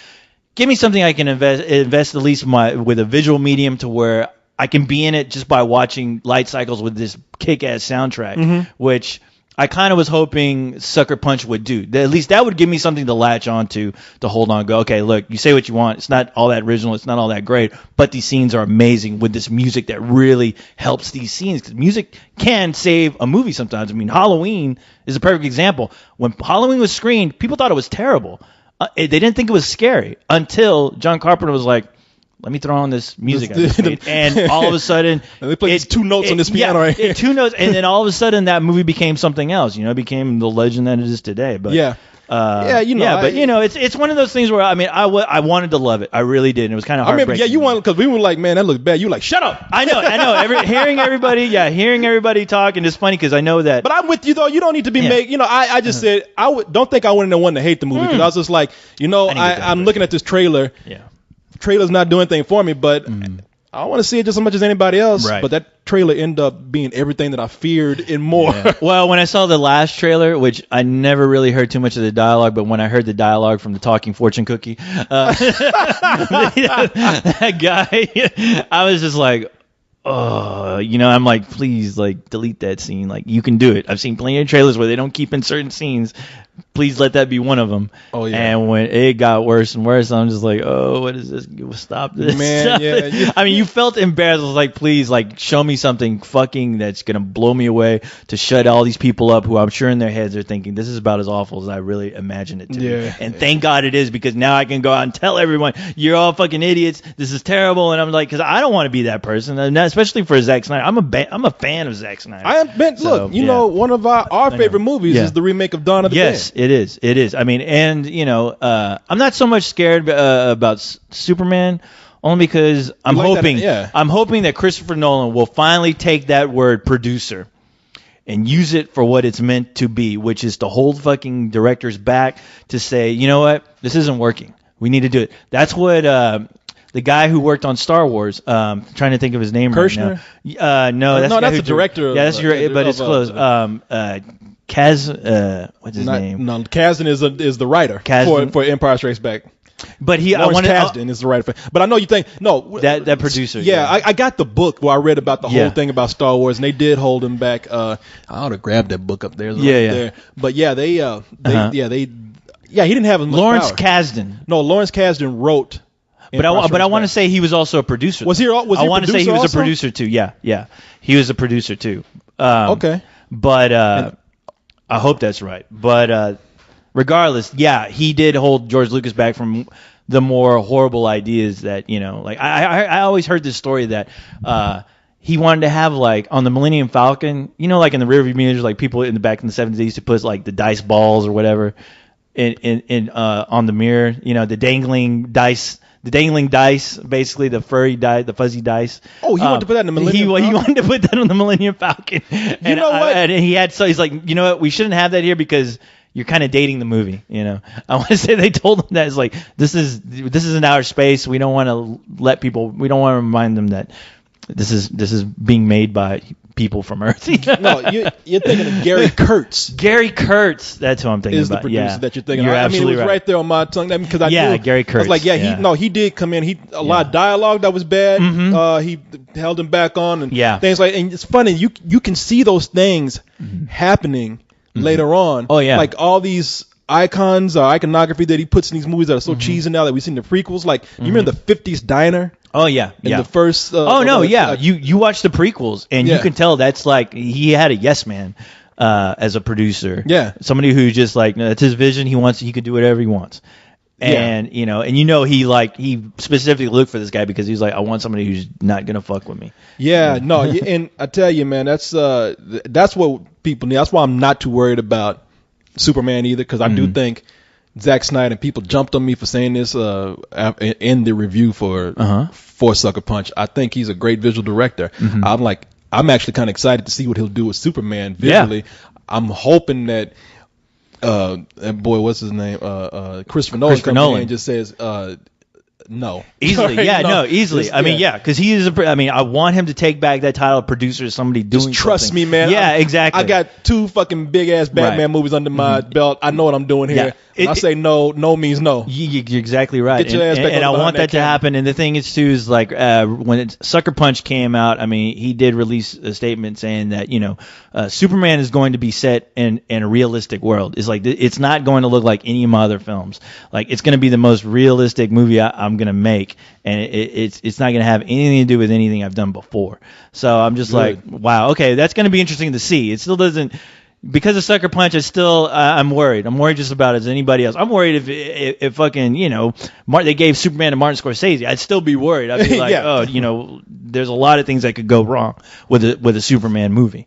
give me something I can invest at least with a visual medium to where I can be in it just by watching light cycles with this kick-ass soundtrack, which I kind of was hoping Sucker Punch would do. At least that would give me something to latch onto, to hold on and go, okay, look, you say what you want. It's not all that original. It's not all that great. But these scenes are amazing with this music that really helps these scenes. Because music can save a movie sometimes. I mean, Halloween is a perfect example. When Halloween was screened, people thought it was terrible. They didn't think it was scary until John Carpenter was like, let me throw on this music I just made. And all of a sudden, they play these two notes on this piano right here. 2 notes, and then all of a sudden that movie became something else. You know, it became the legend that it is today. But you know, but you know, it's one of those things where I mean, I wanted to love it, I really did. And it was kind of heartbreaking. You wanted, because we were like, man, that looks bad. You were like, shut up. I know. Hearing everybody talk, and it's funny because I know that. But I'm with you though. You don't need to be made. You know, I just said don't think I went into one to hate the movie, because I was just like, you know, I'm looking at this trailer. Yeah. Trailer's not doing anything for me, but I want to see it just as much as anybody else. Right. But that trailer ended up being everything that I feared and more. Yeah. Well, when I saw the last trailer, which I never really heard too much of the dialogue, but when I heard the dialogue from the talking fortune cookie, that guy, I was just like, oh, you know, I'm like, please, like, delete that scene. Like, you can do it. I've seen plenty of trailers where they don't keep in certain scenes. Please let that be one of them. Oh, yeah. And when it got worse and worse, I'm just like, oh, what is this? Stop this. Man, Stop yeah. this. I mean, you felt embarrassed. I was like, please, like, show me something fucking that's going to blow me away, to shut all these people up who I'm sure in their heads are thinking, this is about as awful as I really imagined it to be. And thank God it is, because now I can go out and tell everyone, you're all fucking idiots. This is terrible. And I'm like, because I don't want to be that person, and especially for Zack Snyder. I'm a fan of Zack Snyder. Look, you know, one of our favorite movies is the remake of Dawn of the Dead. Yes, it is. It is. I mean, and you know, I'm not so much scared about Superman, only because I'm hoping that Christopher Nolan will finally take that word producer and use it for what it's meant to be, which is to hold fucking directors back, to say, you know what, this isn't working. We need to do it. That's what the guy who worked on Star Wars, trying to think of his name Kirshner? right now. No, that's the director. Yeah, that's but it's close. What's his name? No, Kasdan is the writer for Empire Strikes Back. But Lawrence Kasdan is the writer. But I know you think that producer. Yeah, I got the book where I read about the whole thing about Star Wars, and they did hold him back. I ought to grab that book up there. There. But yeah, he didn't have as much Lawrence power. Kasdan. No, Lawrence Kasdan wrote But I want to say he was also a producer. Was he? I want to say he was also? a producer too. Yeah. He was a producer too. Okay. But I hope that's right. But regardless, yeah, he did hold George Lucas back from the more horrible ideas that, like I always heard this story that he wanted to have, like, on the Millennium Falcon, like in the rearview mirrors, like people in the back in the 70s used to put like the dice balls or whatever in on the mirror, the dangling dice. The dangling dice, basically the furry dice, the fuzzy dice. Oh, he wanted to put that in the Millennium Falcon? He wanted to put that on the Millennium Falcon. You know what? And he's like, you know what? We shouldn't have that here because you're kind of dating the movie. I want to say they told him that it's like this is in outer space. We don't want to we don't want to remind them that this is being made by people from Earth. No, you're thinking of Gary Kurtz. Gary Kurtz, that's who I'm thinking is about. The producer that you're thinking. You're I mean, absolutely it was right there on my tongue because I knew. Gary Kurtz. I was like, he did come in. A lot of dialogue that was bad. Mm-hmm. He held him back on and Yeah. things like. And it's funny, you can see those things happening later on. Oh yeah, like all these icons or iconography that he puts in these movies that are so cheesy now that we've seen the prequels. Like you remember the 50s diner? Oh yeah, in the first. You watch the prequels and you can tell that's like he had a yes man as a producer. Yeah, somebody who just like that's his vision. He can do whatever he wants. And he specifically looked for this guy because he's like, I want somebody who's not gonna fuck with me. Yeah, no, and I tell you, man, that's what people need. That's why I'm not too worried about Superman either, because I do think Zack Snyder, and people jumped on me for saying this in the review for Sucker Punch. I think he's a great visual director. I'm actually kind of excited to see what he'll do with Superman visually. Yeah. I'm hoping that what's his name? Christopher Nolan just says no. Easily, right? yeah, no, easily. I mean, because he is I want him to take back that title of producer to somebody doing Just trust something. me, man. Yeah, exactly. I got 2 fucking big-ass Batman movies under my belt. I know what I'm doing here. I say no means no. You're exactly right. Get your ass back and I want that to camera. happen. And the thing is, too, is like when Sucker Punch came out, I mean, he did release a statement saying that, Superman is going to be set in a realistic world. It's like, it's not going to look like any of my other films. Like, it's going to be the most realistic movie I'm going to make. And it's not going to have anything to do with anything I've done before. So I'm just like, wow, okay, that's going to be interesting to see. It still doesn't, because of Sucker Punch, I'm worried. I'm worried just about as anybody else. I'm worried if fucking, they gave Superman to Martin Scorsese, I'd still be worried. I'd be like, there's a lot of things that could go wrong with a Superman movie.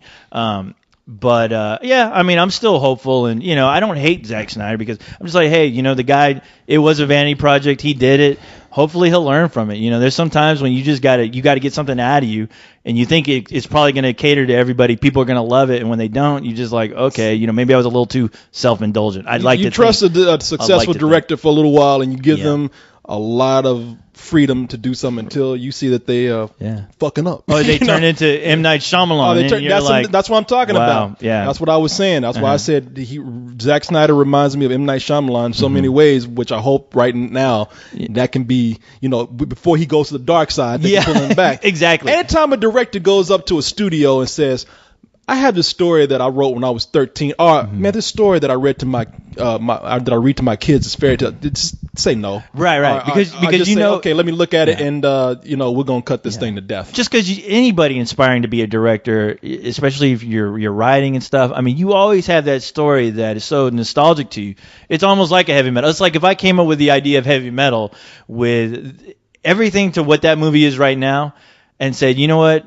But I mean, I'm still hopeful, and I don't hate Zack Snyder because I'm just like, hey, the guy, it was a vanity project, he did it. Hopefully he'll learn from it. There's some times when you just gotta get something out of you, and you think it's probably gonna cater to everybody. People are gonna love it, and when they don't, you just like, okay, maybe I was a little too self-indulgent. You trust a successful director for a little while, and you give them a lot of freedom to do something until you see that they fucking up. Oh, they turn into M. Night Shyamalan. That's what I'm talking about. Yeah, that's what I was saying. That's why I said Zack Snyder reminds me of M. Night Shyamalan in so many ways, which I hope right now that can be, before he goes to the dark side, they can pull him back. Exactly. Anytime a director goes up to a studio and says, I have this story that I wrote when I was 13. Man, this story that I read to my read to my kids is fairy tale. Just say no. Right. Because okay, let me look at it, and we're gonna cut this thing to death. Just because anybody inspiring to be a director, especially if you're writing and stuff, I mean, you always have that story that is so nostalgic to you. It's almost like a heavy metal. It's like if I came up with the idea of heavy metal with everything to what that movie is right now, and said, you know what?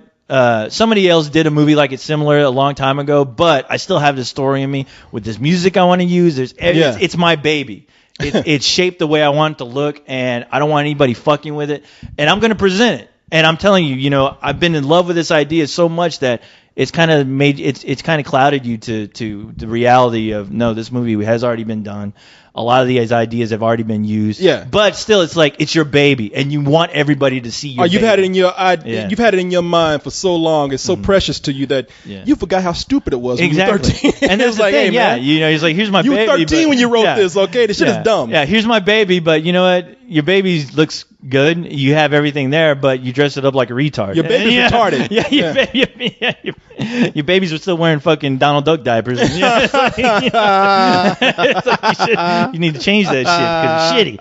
Somebody else did a movie like it's similar a long time ago, but I still have this story in me with this music I want to use. It's my baby. It's shaped the way I want it to look, and I don't want anybody fucking with it. And I'm going to present it. And I'm telling you, I've been in love with this idea so much that it's kind of made it's kind of clouded you to the reality of no, this movie has already been done. A lot of these ideas have already been used. Yeah. But still, it's like it's your baby, and you want everybody to see your you've baby. had it in you've had it in your mind for so long. It's so precious to you that you forgot how stupid it was when you were 13. And that's the thing, hey, man, he's like, here's my baby. You were 13 when you wrote this, okay? This shit is dumb. Yeah, here's my baby, but you know what? Your baby looks good. You have everything there, but you dress it up like a retard. Your baby's retarded. Yeah, your baby. Your babies are still wearing fucking Donald Duck diapers. It's like, you need to change that shit because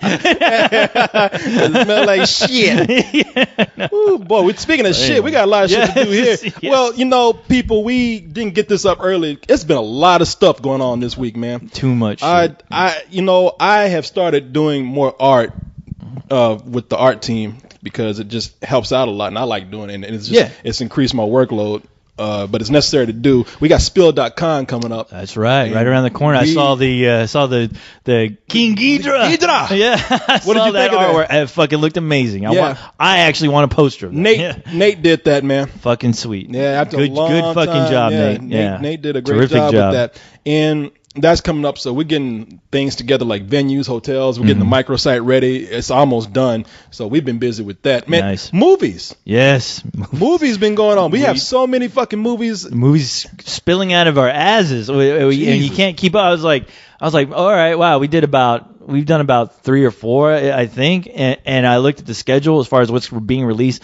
it's shitty. It smell like shit. Ooh, boy, speaking of shit, we got a lot of shit to do here. Yes. Well, people, we didn't get this up early. It's been a lot of stuff going on this week, man. Too much shit. I have started doing more art with the art team because it just helps out a lot, and I like doing it, and it's increased my workload. But it's necessary to do. We got Spill.com coming up. That's right around the corner. I saw the King Ghidra. Ghidra. Yeah, What did you think of that? It fucking looked amazing. Yeah. I actually want a poster of that. Nate did that, man. Fucking sweet. Yeah, after a long good fucking time, job, yeah, Nate. Yeah, Nate did a great terrific job with that, and that's coming up. So we're getting things together like venues, hotels. We're getting the microsite ready. It's almost done. So we've been busy with that, man. Nice. Movies. Yes. Movies been going on. We have so many fucking movies. Movies spilling out of our asses, and you can't keep up. I was like, all right, wow, we've done about 3 or 4, I think, and I looked at the schedule as far as what's being released.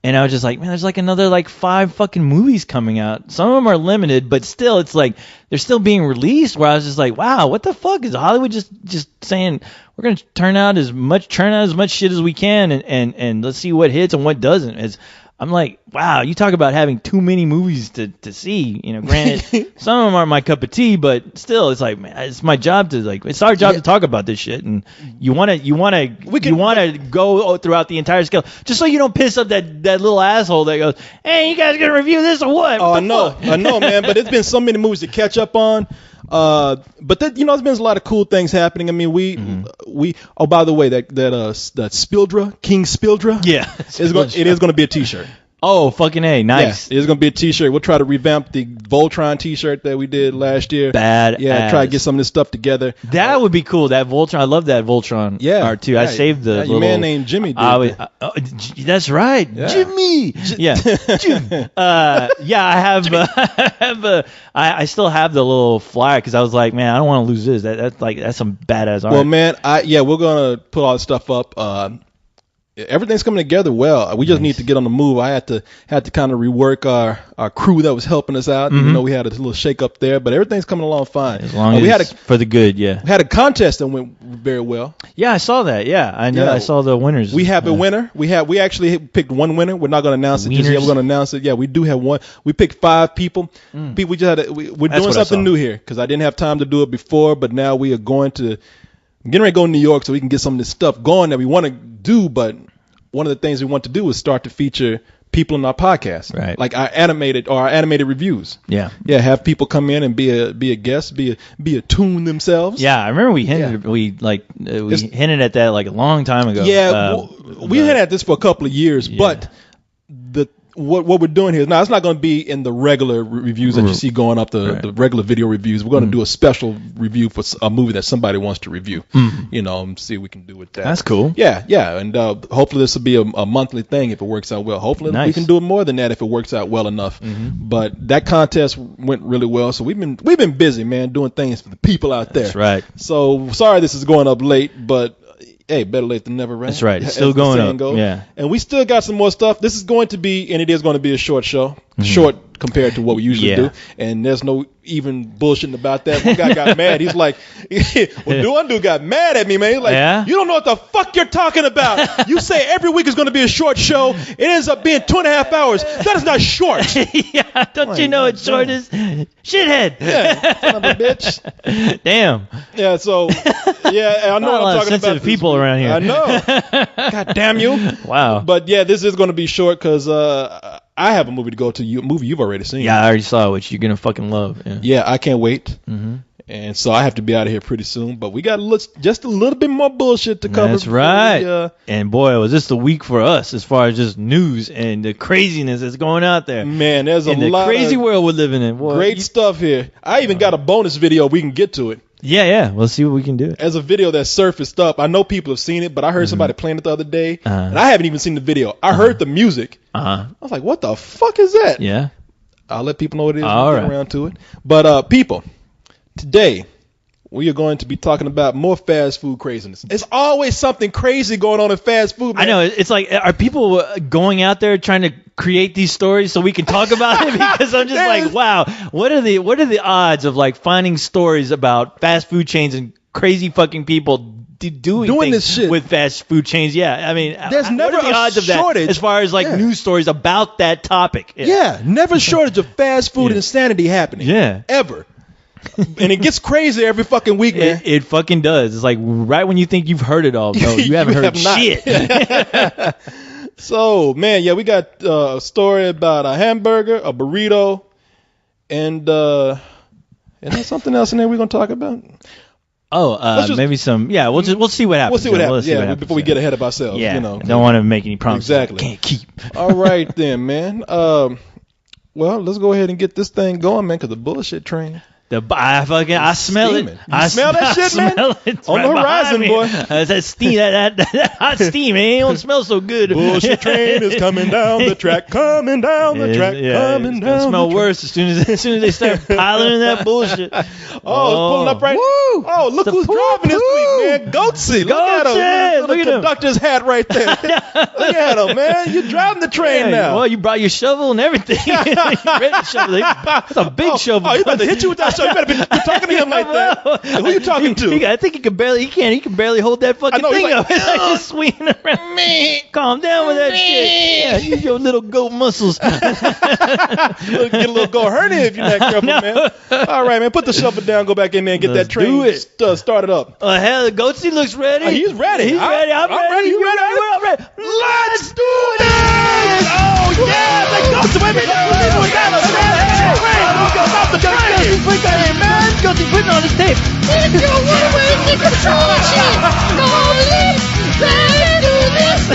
And I was just like, man, there's like another 5 fucking movies coming out. Some of them are limited, but still, it's like they're still being released. Where I was just like, wow, what the fuck is Hollywood just saying? We're gonna churn out as much shit as we can, and let's see what hits and what doesn't. I'm like, wow, you talk about having too many movies to see. Granted, some of them aren't my cup of tea, but still, it's like, man, it's my job it's our job to talk about this shit, and you wanna go throughout the entire scale, just so you don't piss up that little asshole that goes, hey, you guys gonna review this or what? I know, man, but there's been so many movies to catch up on. But there's been a lot of cool things happening. I mean, we oh, by the way, that Spildra, King Spildra, it is going to be a T-shirt. Oh, fucking A, nice. Yeah, it's going to be a T-shirt. We'll try to revamp the Voltron T-shirt that we did last year. Bad. Yeah, try to get some of this stuff together. That would be cool. That Voltron, I love that Voltron art too. I saved the your man named Jimmy did. That's right, yeah. Jimmy. Yeah, Jim. I have. I still have the little flyer because I was like, man, I don't want to lose this. That's some badass art. Well, man, we're gonna put all this stuff up. Everything's coming together well. We just need to get on the move. I had to kind of rework our crew that was helping us out. We had a little shake up there, but everything's coming along fine. As long as it's for the good, yeah. We had a contest that went very well. Yeah, I saw that. Yeah, I know. Yeah. I saw the winners. We have a winner. We actually picked one winner. We're not going to announce it just yet. We're going to announce it. Yeah, we do have one. We picked 5 people. People we're doing something new here because I didn't have time to do it before, but now we are getting ready to go to New York so we can get some of this stuff going that we want to do, but one of the things we want to do is start to feature people in our podcast, right? Like our animated reviews. Yeah, have people come in and be a guest, be a tune themselves. Yeah, I remember we hinted hinted at that like a long time ago. Yeah, we hinted at this for a couple of years, but what we're doing here now, it's not going to be in the regular reviews that you see going up, the regular video reviews. We're going to do a special review for a movie that somebody wants to review. See what we can do with that. That's cool. Yeah, and hopefully this will be a monthly thing if it works out well. Hopefully we can do it more than that if it works out well enough. But that contest went really well, so we've been busy, man, doing things for the people out there. That's right. So sorry this is going up late, but hey, better late than never, right? That's right. It's still going up. Goes. Yeah. And we still got some more stuff. This is going to be, and it is going to be a short show. Short compared to what we usually do. And there's no even bullshitting about that. One guy got mad. He's like, one dude got mad at me, man. He's like, you don't know what the fuck you're talking about. You say every week is going to be a short show. It ends up being 2.5 hours. That is not short. Don't you know what short is? Shithead. Yeah, son of a bitch. Damn. Yeah, so, I know what I'm talking about. Sensitive people around here. I know. God damn you. Wow. But yeah, this is going to be short because I have a movie to go to. A movie you've already seen. Yeah, I already saw it, which you're going to fucking love. Yeah, I can't wait. And so I have to be out of here pretty soon. But we got just a little bit more bullshit to cover. That's right. And boy, was this the week for us as far as just news and the craziness that's going out there. Man, there's a lot in the crazy world we're living in. Boy, great stuff here. I even got a bonus video. We can get to it. Yeah. We'll see what we can do. As a video that surfaced up. I know people have seen it, but I heard somebody playing it the other day. And I haven't even seen the video. I heard the music. I was like, what the fuck is that? Yeah. I'll let people know what it is when we get around to it. But people, today we are going to be talking about more fast food craziness. It's always something crazy going on in fast food, man. I know. It's like, are people going out there trying to create these stories so we can talk about it? Because I'm just like, wow, what are the odds of like finding stories about fast food chains and crazy fucking people doing this shit with fast food chains? Yeah, I mean, there's never what are the odds of shortage that as far as like news stories about that topic? Yeah, never a shortage of fast food insanity happening. Yeah, ever. And it gets crazy every fucking week, man. It fucking does. It's like right when you think you've heard it all, no, you haven't heard shit. So, man, yeah, we got a story about a hamburger, a burrito, and there's something else in there we're gonna talk about. Oh, maybe some. Yeah, we'll see what happens. We'll see what happens. Before we get ahead of ourselves. Yeah, you know, don't want to make any promises. Exactly. Can't keep. All right then, man. Well, let's go ahead and get this thing going, man, because the bullshit train. I smell it. You smell that shit, man? It's on the horizon, boy. That steam, that hot steam, man. It don't smell so good. Bullshit train is coming down the track, coming down the track, coming down. It smell worse as soon as they start piling in that bullshit. Oh, it's pulling up right. Woo! Oh, look who's driving this week, man. Goatsy. Look at him. Look at the conductor's hat right there. Look at him, man. You're driving the train now. Well, you brought your shovel and everything. You ready to shovel. That's a big shovel. Oh, he's about to hit you with that. So you better be talking to him like that. Who you talking to? I think he can barely hold that fucking thing up. He's like just swinging around. Me. Calm down with that shit. Yeah, use your little goat muscles. Get a little goat hernia if you're not careful, man. All right, man. Put the shovel down. Go back in there and get that train started up. Hell, Goatsy looks ready. He's ready. He's ready. I'm ready. You ready? I'm ready. Let's do this! Oh, yeah! The Goatsy, wait a minute. Stop the train! Put that in, man. Goatsy putting on his tape. If you want to take control of shit, go let's do this.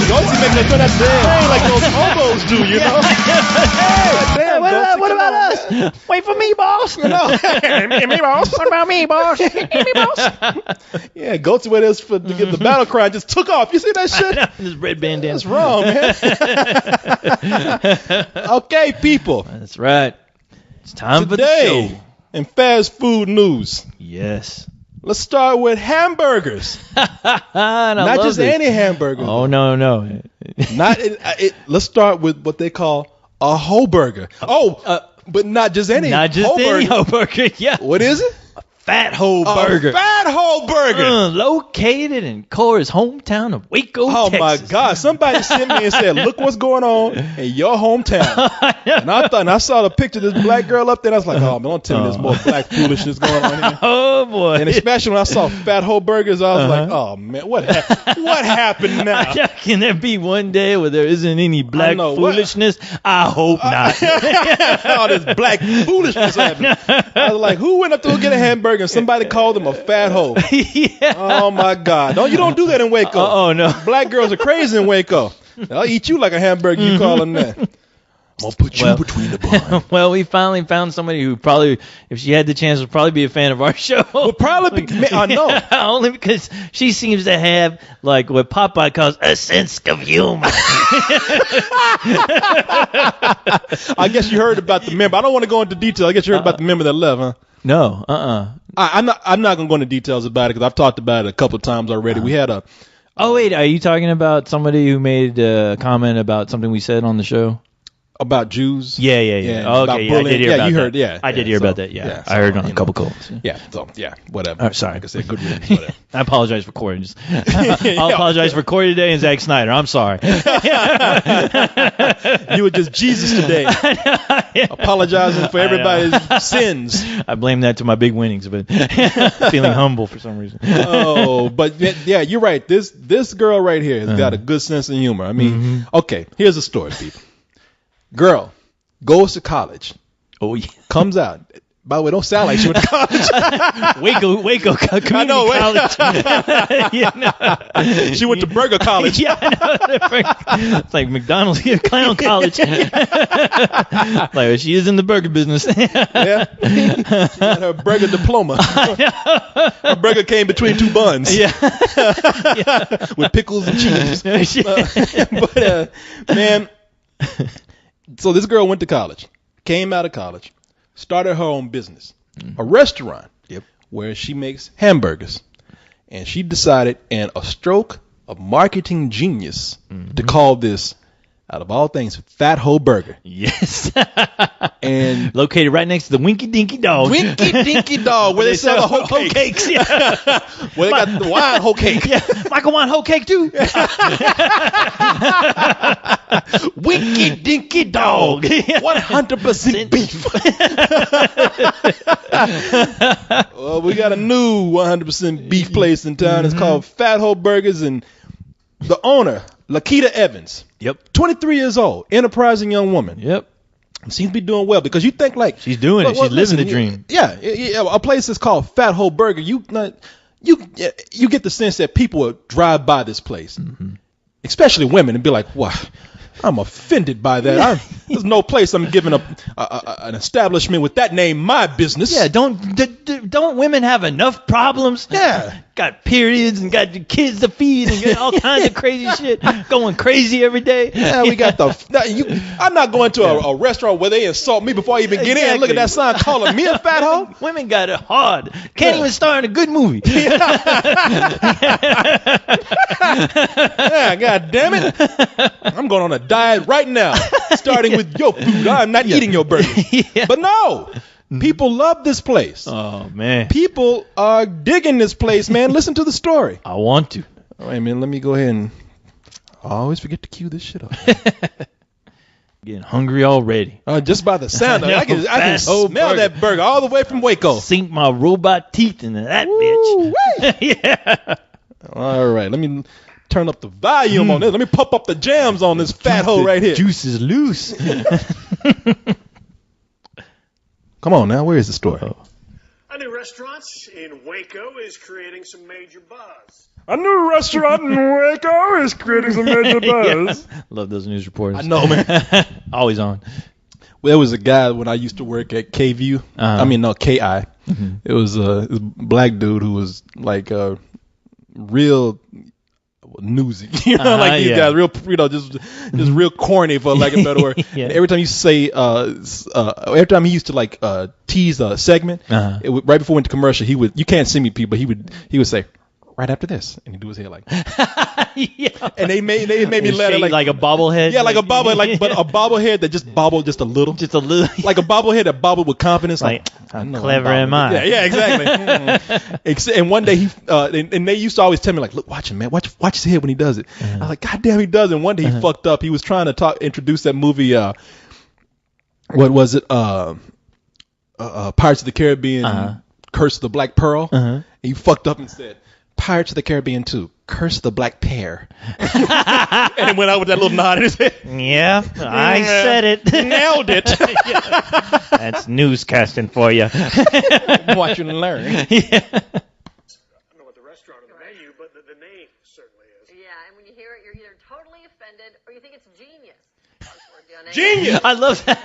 Goatsy making us turn that train like those hobos do, you know? Hey, what about us? Wait for me, boss. You know? Me, boss. What about me, boss? Me, boss. Yeah, Goatsy with us to give the battle cry just took off. You see that shit? This red bandana. That's wrong, man. Okay, people. That's right. It's time for the show. In fast food news. Yes. Let's start with hamburgers. Not just any hamburgers. Oh, no. Let's start with what they call a whole burger. But not just any. Not just any whole burger. Yeah. What is it? Fat Hole Burger. Fat Hole Burger. Located in Corey's hometown of Waco, Texas. Oh, my God. Somebody sent me and said, look what's going on in your hometown. And I saw the picture of this black girl up there, and I was like, oh, man, don't tell me there's more black foolishness going on here. Oh, boy. And especially when I saw Fat Hole Burgers, I was like, oh, man, what happened now? Can there be one day where there isn't any black foolishness? I hope not. All this black foolishness happening. I was like, who went up to go get a hamburger and somebody called them a fat hole? Yeah. Oh, my God. You don't do that in Waco. Oh, no. Black girls are crazy in Waco. They'll eat you like a hamburger. You call them that. I'm going to put you between the bun. Well, we finally found somebody who probably, if she had the chance, would probably be a fan of our show. Well, probably I know. Only because she seems to have, like, what Popeye calls a sense of humor. I guess you heard about the member. I don't want to go into detail. I guess you heard about the member that left, huh? No. I'm not going to go into details about it because I've talked about it a couple of times already. We had a... Oh, wait. Are you talking about somebody who made a comment about something we said on the show? About Jews? Yeah. Okay, yeah, I did hear about that. Yeah, I did hear about that, yeah. I heard on a couple calls. Yeah, whatever. Oh, sorry. Like I said, good riddance, whatever. I apologize for Corey. I'll apologize for Corey today and Zack Snyder. I'm sorry. You were just Jesus today. Apologizing for everybody's sins. I blame that to my big winnings, but feeling humble for some reason. Oh, but yeah, you're right. This girl right here has got a good sense of humor. I mean, okay, here's the story, people. Girl goes to college. Oh, yeah. Comes out. By the way, don't sound like she went to college. Waco Community College. She went to Burger College. Yeah, I know. It's like McDonald's Clown College. Like she is in the burger business. Yeah. She got her burger diploma. Her burger came between two buns. Yeah. With pickles and cheese. But man, so this girl went to college, came out of college, started her own business, a restaurant where she makes hamburgers. And she decided, in a stroke of marketing genius, to call this out of all things, Fat Ho Burger. Yes. And located right next to the Winky Dinky Dog. Winky Dinky Dog, where they sell the hoe cakes. Yeah. Where they got the wine hoe cake. Yeah. Michael wine hoe cake too. Winky Dinky Dog. 100% beef. Well, we got a new 100% beef place in town. It's called Fat Ho Burgers, and the owner, Lakita Evans. Yep. 23 years old, enterprising young woman. Yep. Seems to be doing well because you think like she's doing it. She's living the dream. Yeah, a place that's called Fat Ho Burger. You get the sense that people will drive by this place, especially women, and be like, "Wow, I'm offended by that. There's no place I'm giving an establishment with that name my business." Yeah, don't women have enough problems? Yeah. Got periods and got kids to feed and got all kinds of crazy shit going crazy every day. Yeah, we got I'm not going to a restaurant where they insult me before I even get in. Look at that sign calling me a fat hoe. Women got it hard. Can't even star in a good movie. Yeah, God damn it. I'm going on a diet right now, starting with your food. I'm not eating your burger. Yeah. But no. People love this place. Oh, man. People are digging this place, man. Listen to the story. I want to. All right, man. Let me go ahead and... I always forget to cue this shit up. Getting hungry already. Just by the sound of it. I can smell that burger all the way from Waco. Sink my robot teeth into that bitch. Yeah. All right. Let me turn up the volume on this. Let me pump up the jams on this fat hoe right here. Juice is loose. Come on now, where is the story? A new restaurant in Waco is creating some major buzz. A new restaurant in Waco is creating some major buzz. Yeah. Love those news reporters. I know, man. Always on. Well, there was a guy when I used to work at KVU. KI. Mm-hmm. It was a black dude who was like real newsy, like these guys, real, just real corny for lack of a better word. Yeah. And every time you say, every time he used to like tease a segment, right before we went to commercial, you can't see me, people, he would say, right after this, and he'd do his hair like, yeah. And they made me laugh like a bobblehead. Yeah, like a bobblehead, but a bobblehead that just bobbled just a little, like a bobblehead that bobbled with confidence, like clever am I? Yeah, exactly. And one day and they used to always tell me like, look, watch him, man, watch his head when he does it. I was like, God damn, he does. And one day he fucked up. He was trying to introduce that movie. What was it? Pirates of the Caribbean, Curse of the Black Pearl. And he fucked up and said, Pirates of the Caribbean 2, Curse of the Black Pear. And it went out with that little nod in his head. Yeah, I said it. Nailed it. That's newscasting for you. Watch and learn. Yeah. I don't know what the restaurant or the menu, but the name certainly is. Yeah, and when you hear it, you're either totally offended or you think it's genius. Genius! I love that.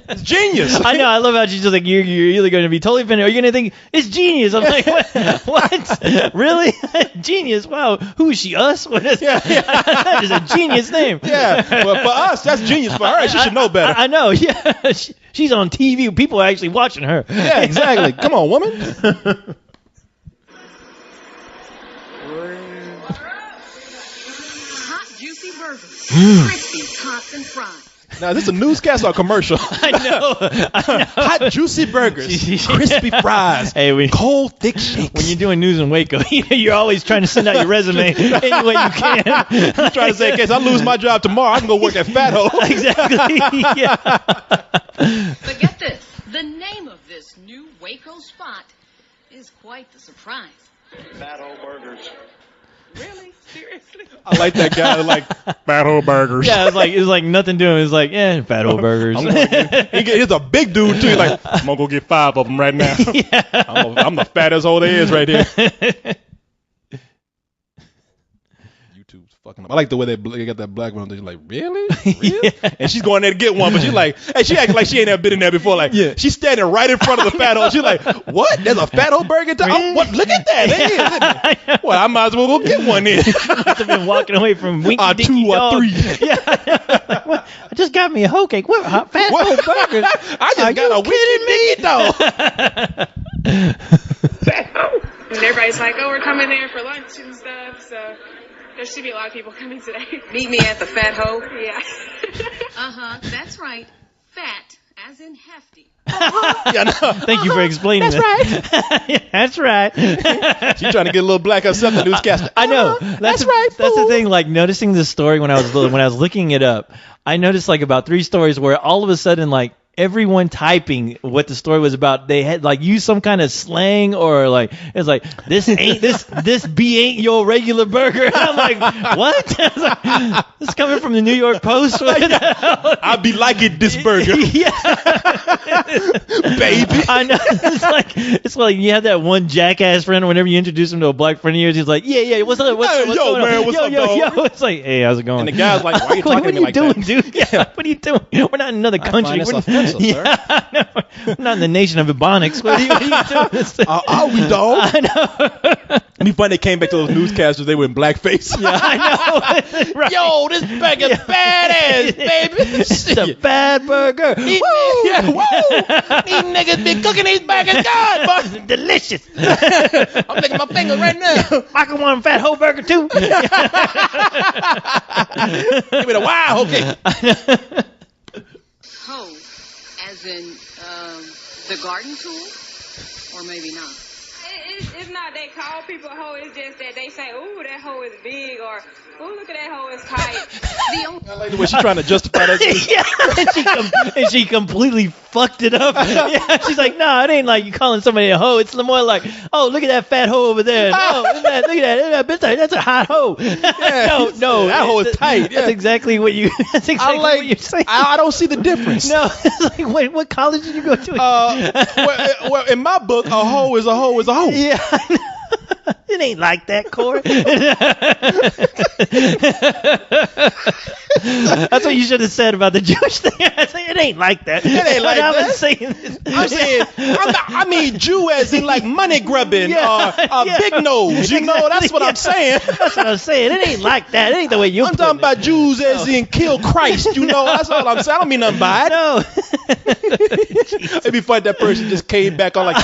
It's genius. I know. I love how she's just like, you're either going to be totally offended or you're going to think it's genius. I'm like, what? Really? Genius? Wow. Who is she? Us? What is that is a genius name. Yeah. Well, for us, that's genius. For her, she should know better. I know. Yeah. She's on TV. People are actually watching her. Yeah, exactly. Come on, woman. Hot, juicy burgers. Crispy, tossed and fried. Now, is this a newscast or a commercial? I know. Hot, juicy burgers, crispy fries, cold, thick shakes. When you're doing news in Waco, you're always trying to send out your resume any way you can. You're trying to say, in case I lose my job tomorrow, I can go work at Fat Ho. Exactly. Yeah. But get this. The name of this new Waco spot is quite the surprise. Fat Ho Burgers. Really? Seriously? I like that guy, like, Fat Ho Burgers. Yeah, it was like nothing doing. It was like, Fat Ho Burgers. He's a big dude, too. He's like, I'm going to go get 5 of them right now. Yeah. I'm the fattest hoe there is right here. YouTube's fucking up. I like the way they got that black one. They're like, really? Yeah. And she's going there to get one, but she's like, hey, she acting like she ain't never been in there before. Like, she's standing right in front of the Fat Ho. She's like, what? There's a Fat Ho Burger? What? Look at that. There is. Well, I might as well go get one then. Must have been walking away from Winky Dinky 2 or Dog. 3. Yeah. Like, what? I just got me a hoe cake. What? Fat Ho Burgers? I just got a Winky Dinky Dog. And everybody's like, oh, we're coming there for lunch and stuff. So There should be a lot of people coming today. Meet me at the Fat Hoe? Yeah. That's right. Fat, as in hefty. Yeah, no. Thank you for explaining that. Yeah, that's right. She's trying to get a little black herself, the newscaster. I know. That's the thing. Like noticing this story when I was looking it up, I noticed like about 3 stories where all of a sudden like everyone typing what the story was about, they had like used some kind of slang or like it's like this B ain't your regular burger. I'm like, what? I was like, this is coming from the New York Post. I be liking this burger. Yeah. Baby. I know. It's like you have that one jackass friend whenever you introduce him to a black friend of yours, he's like, yeah, what's up? What's Yo, going man, on? what's up, yo. dog? It's like, hey, how's it going? And the guy's like, why are you talking to me like that? What are you doing, dude? Yeah, what are you doing? We're not in another country. That's offensive, sir. Yeah, we're not in the nation of Ebonics. What are you doing? Are we, dog? I know. It'd be funny they came back to those newscasters, they were in blackface. Yeah, I know. Right. Yo, this burger's badass, baby. It's a bad burger. Woo! Yeah, woo! These niggas been cooking these burgers good, boy. Delicious. I'm licking my finger right now. Michael want a fat whole burger too. Give me the wild, okay. Hoe, as in the garden tool? Or maybe not. It's not they call people a hoe. It's just that they say, ooh, that hoe is big, or ooh, look at that hoe is tight. I like the way she's trying to justify that. Yeah, and she completely fucked it up. Yeah, she's like, nah, it ain't like you calling somebody a hoe. It's more like, oh, look at that fat hoe over there. No, look at that bitch. That's a hot hoe. Yeah, no, that hoe is tight. Yeah. That's exactly what you. That's exactly what you're saying. I don't see the difference. No, it's like, wait, what college did you go to? Well, in my book, a hoe is a hoe is a hoe. Yeah. It ain't like that, Corey. That's what you should have said about the Jewish thing. I say it ain't like that. It ain't like that. I'm saying, I mean Jew as in like money grubbing, big nose. You know, that's what I'm saying. That's what I'm saying. It ain't like that. It ain't the way you. I'm talking about Jews as in kill Christ. You know, that's all I'm saying. I don't mean nothing by it. No. It'd be funny that person just came back on like,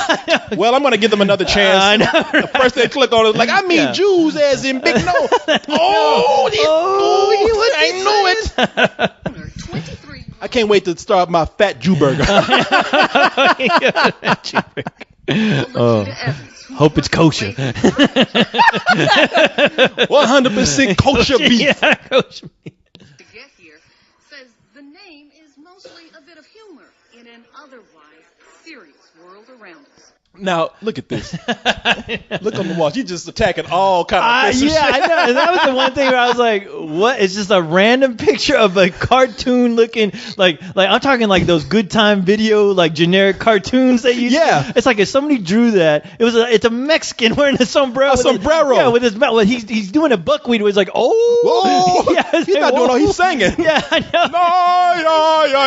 well, I'm gonna give them another chance. I know. The first they click on it, like, I mean Jews as in big nose. I know it. 23. I can't wait to start my fat Jew burger. Hope it's kosher. 100% kosher beef. Yeah, kosher beef. To get here says the name is mostly a bit of humor in an otherwise serious world around us. Now, look at this. Look on the wall. She's just attacking all kind of offensive yeah, shit. I know. And that was the one thing where I was like, what? It's just a random picture of a cartoon looking like I'm talking like those Good Time Video, like generic cartoons that you Yeah. It's like if somebody drew that, it's a Mexican wearing a sombrero. A sombrero. With his mouth. He's doing a buckwheat where he's like, Whoa. Yeah, He's not doing all, he's singing. Yeah, I know.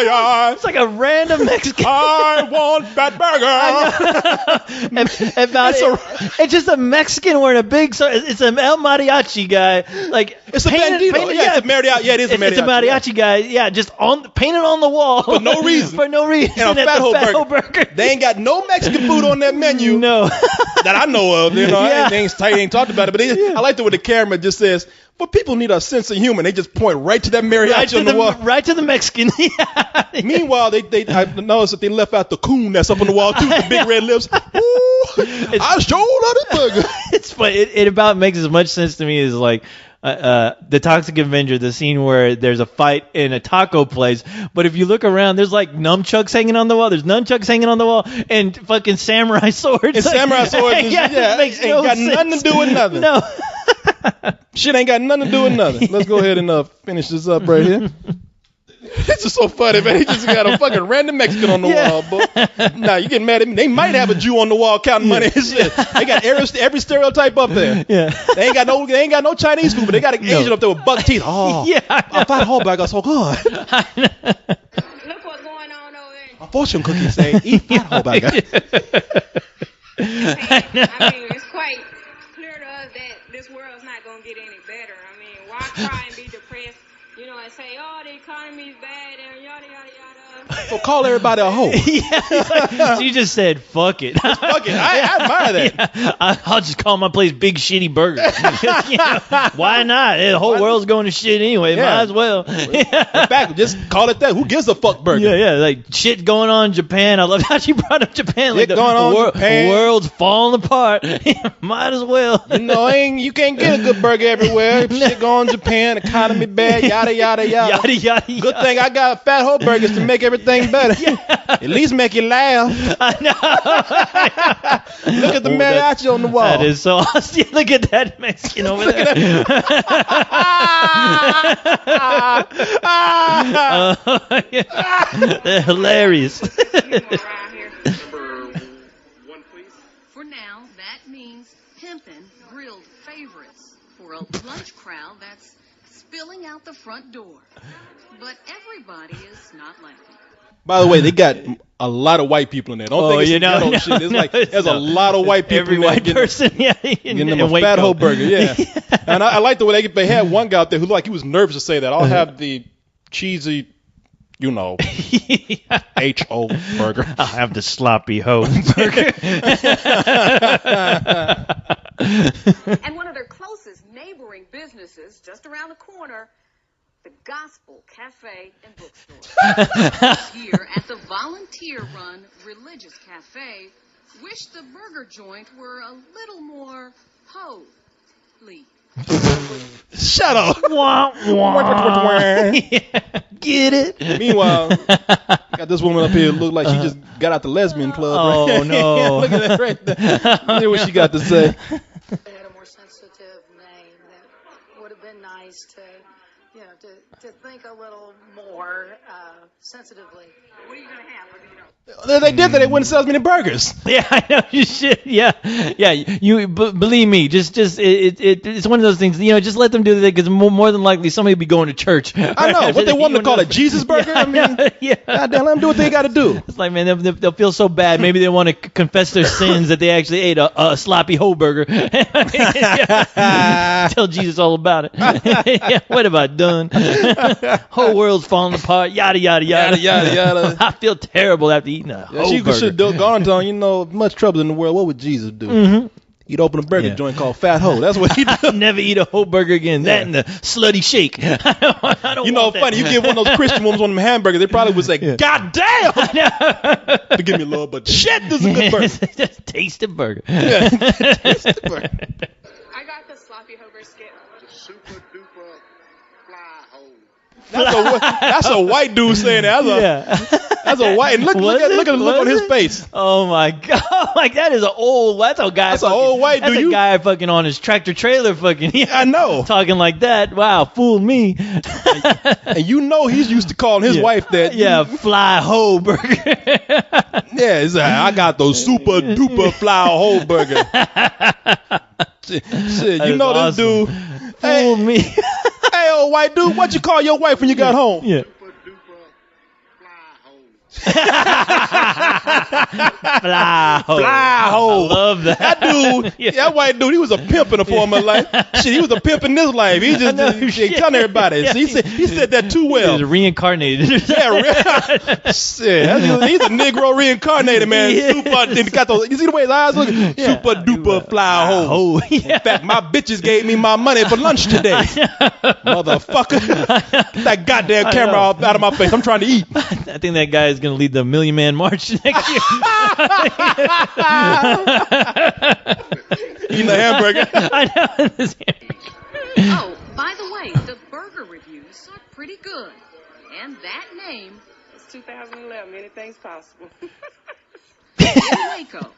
Yeah. It's like a random Mexican. I want that burger. It's just a Mexican wearing a big. It's an El Mariachi guy. Like It's a bandito. It's a mariachi. Yeah, it is a mariachi. It's a mariachi guy. Yeah, just painted on the wall For no reason. For no reason. And a at fat the hoe burger. They ain't got no Mexican food on that menu. No. That I know of. You know, Yeah. they ain't talked about it. But I like the way the camera just says, but people need a sense of humor. They just point right to that mariachi on the wall. Right to the Mexican. Yeah. Meanwhile, I noticed that they left out the coon that's up on the wall too, the big red lips. Ooh, I sure love this burger. It's funny. It about makes as much sense to me as like the Toxic Avenger, the scene where there's a fight in a taco place, but if you look around, there's like nunchucks hanging on the wall. There's nunchucks hanging on the wall, and fucking samurai swords. And samurai swords, it makes ain't no got sense. nothing to do with nothing. No. Shit ain't got nothing to do with nothing. Let's go ahead and finish this up right here. This is so funny, man. He just got a fucking random Mexican on the wall, boy. Nah, you getting mad at me? They might have a Jew on the wall counting money and shit. They got every stereotype up there. Yeah. They ain't got no Chinese food, but they got an Asian up there with buck teeth. Oh, Yeah. I thought whole burger so good. Look what's going on over there. A fortune cookie saying, eat fat whole burger. I mean, it's quite clear to us that this world's not going to get any better. I mean, why cry and be depressed? You know, and say, oh, the economy's bad and yada, yada, yada. So call everybody a hoe. So you just said, fuck it. Fuck it. I admire that. Yeah, I'll just call my place Big Shitty Burger. You know, why not? The whole world's going to shit anyway. Yeah. Might as well. In fact, just call it that. Who gives a fuck burger? Yeah, like shit going on in Japan. I love how she brought up Japan. Like Shit going on in Japan. The world's falling apart. Might as well. You know, you can't get a good burger everywhere. Shit going on in Japan, economy bad, yada, yada, yada. Yada, yada, Good yada. thing I got Fat Hoe Burgers to make everything better. At least make you laugh. I know. Look at the mariachi on the wall. That is so awesome. Look at that Mexican over there. They're hilarious. Around here. Number 1, please. For now, that means pimpin' grilled favorites for a lunch crowd that's spilling out the front door. But everybody is not like me. By the way, they got a lot of white people in there. Don't think it's ghetto shit. It's like there's a lot of white people Every in there white person, getting them a Fat Hoe Burger, yeah. And I like the way they had one guy out there who looked like he was nervous to say that. I'll have the cheesy, H-O burger. I'll have the sloppy hoe burger. And one of their closest neighboring businesses, just around the corner, the Gospel Cafe and Bookstore. Here at the volunteer-run Religious Cafe, wish the burger joint were a little more holy. Shut up. Wah, wah. Get it? Meanwhile, got this woman up here look like she just got out the lesbian club. Oh, right? no. Look at that right there. Hear what she got to say. They had a more sensitive name that would have been nice to, to think a little more sensitively. What are you going to have? They did that. They wouldn't sell as many burgers. Yeah, I know you should. Yeah. You believe me. It's one of those things. Just let them do that because more than likely somebody will be going to church. I know. What they want to call it, Jesus Burger? Yeah, I mean, yeah. goddamn, let them do what they got to do. It's like, man, they'll feel so bad. Maybe they want to confess their sins that they actually ate a sloppy hoe burger. Tell Jesus all about it. Yeah, what have I done? Whole world's falling apart. Yada yada yada Yada, yada. I feel terrible after eating a whole She burger. should have gone on, much trouble in the world. What would Jesus do? Mm-hmm. He'd open a burger joint called Fat Hoe. That's what he'd do. Never eat a whole burger again. That and the slutty shake. I don't want that. Funny, you give one of those Christian women one of them hamburgers, they probably would say, God damn! Forgive me, Lord, but shit, this is a good burger. Just taste the burger. Yeah, taste the burger. I got the sloppy hoe brisket. The super duper fly hole. That's a white dude saying that. That's a white. And look at the look on his face. Oh my god! Like that is an old. That's a guy. That's an old white That's dude. a guy fucking on his tractor trailer. Fucking. I know. Talking like that. Wow, fooled me. And he's used to calling his wife that. Yeah, fly hoe burger. Yeah, it's like, I got those super duper fly whole burger. Shit, That this is dude. Fooled me. Hey, old white dude, what you call your wife when you got home? Yeah. Super duper fly hole. Fly hoe. Fly hole. I love that. That dude, that white dude, he was a pimp in the former life. Shit, he was a pimp in this life. He just telling everybody. Yeah, he said that too well. He's reincarnated. Yeah, shit. He's a Negro reincarnated, man. Yeah. Super, got those, you see the way his eyes look? Super duper fly hole. Oh, yeah. In fact, my bitches gave me my money for lunch today. Motherfucker. Get that goddamn camera out of my face. I'm trying to eat. I think that guy is going to lead the Million Man March next year. Eating a hamburger. I know. Oh, by the way, the burger reviews are pretty good. And that name It's 2011. Anything's possible. is Waco.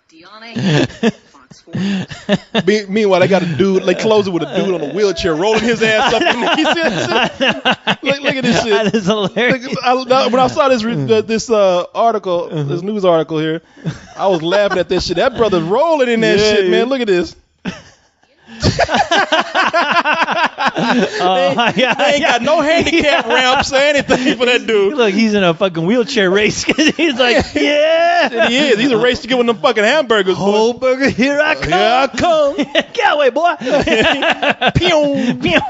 Deanna Hayes, Fox 40. Meanwhile, they got a dude, they close it with a dude on a wheelchair rolling his ass up. You see that shit? Look at this shit. That is hilarious. When I saw this article, this news article here, I was laughing at this shit. That brother's rolling in that shit, man. Look at this. They ain't got no handicap ramps or anything for that dude. Look, he's in a fucking wheelchair race. He's like, yeah. He is. He's a race to get one of them fucking hamburgers. Whole burger, here I come. Here I come. Get away, boy. Pew. Pew.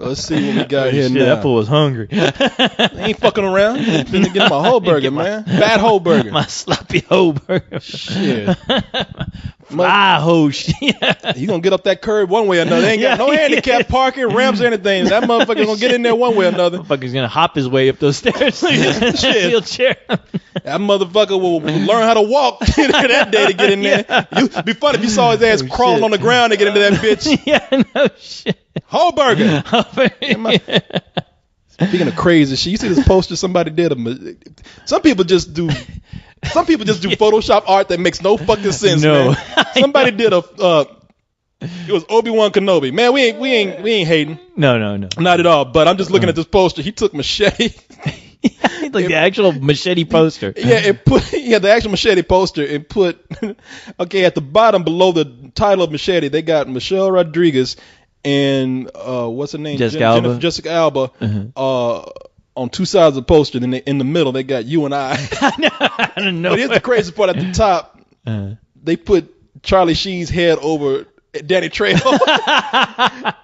Let's see what we got here Shit, now. that fool was hungry. He ain't fucking around. Finna get my whole burger, man. Bad whole burger. My sloppy hoe burger. Shit. Fly hoe shit. You gonna get up that curb one way or another. They ain't got no handicap parking, ramps, or anything. That motherfucker gonna get in there one way or another. Motherfucker's gonna hop his way up those stairs. Shit. Wheelchair. That motherfucker will learn how to walk that day to get in there. It'd be funny if you saw his ass crawling on the ground to get into that bitch. Yeah, no shit. Whole burger. Speaking of crazy shit, you see this poster somebody did? Some people just do Photoshop art that makes no fucking sense. No. Man. Somebody did it was Obi-Wan Kenobi. Man, we ain't hating. No. Not at all. But I'm just looking at this poster. He took machete. Like the actual machete poster. Yeah, the actual machete poster and put okay, at the bottom below the title of machete, they got Michelle Rodriguez and what's her name? Jessica Alba. Jessica Alba. On two sides of the poster, and in the middle they got you and I. I don't know. But here's the crazy part: at the top, they put Charlie Sheen's head over Danny Trejo,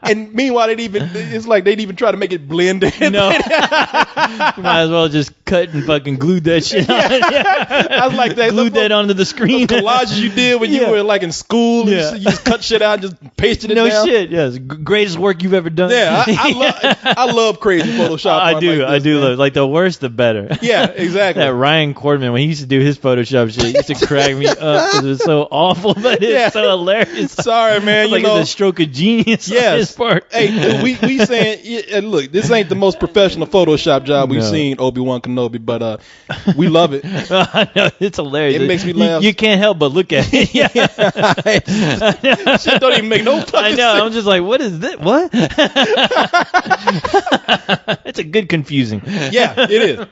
and meanwhile it's like they'd even try to make it blend in. No, you might as well just cut and fucking glue that shit on. I was like that. Glued that onto the screen. Those collages you did when you were like in school. Yeah. You just cut shit out and just pasted it down. No shit. Yes, greatest work you've ever done. Yeah, I love crazy Photoshop. I do like love. Like the worse, the better. Yeah, exactly. That Ryan Cordman, when he used to do his Photoshop shit, he used to crack me up because it was so awful, but it's so hilarious. Sorry, man. Like it's a stroke of genius on his part. Hey, we saying, look, this ain't the most professional Photoshop job we've seen, Obi-Wan Kenobi, but we love it. I know, it's hilarious. It makes me laugh. You can't help but look at it. Shit don't even make no fucking I know. sense. I'm just like, what is this? What? It's a good confusing. Yeah, it is.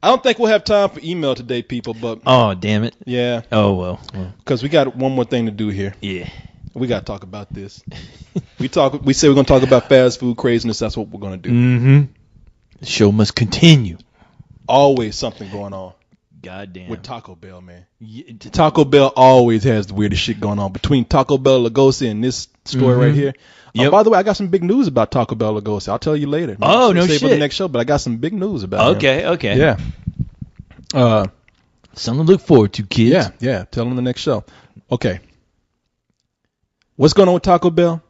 I don't think we'll have time for email today, people, but oh, damn it. Yeah. Oh, well. Because we got one more thing to do here. Yeah. We got to talk about this. We say we're going to talk about fast food craziness. That's what we're going to do. Mm-hmm. The show must continue. Always something going on. Goddamn. With Taco Bell, man. Taco Bell always has the weirdest shit going on. Between Taco Bell Lugosi and this story right here. Yep. By the way, I got some big news about Taco Bell Lugosi. I'll tell you later. Oh, no shit. For the next show, but I got some big news about him. Okay. Yeah. Something to look forward to, kids. Yeah. Tell them the next show. Okay. What's going on with Taco Bell?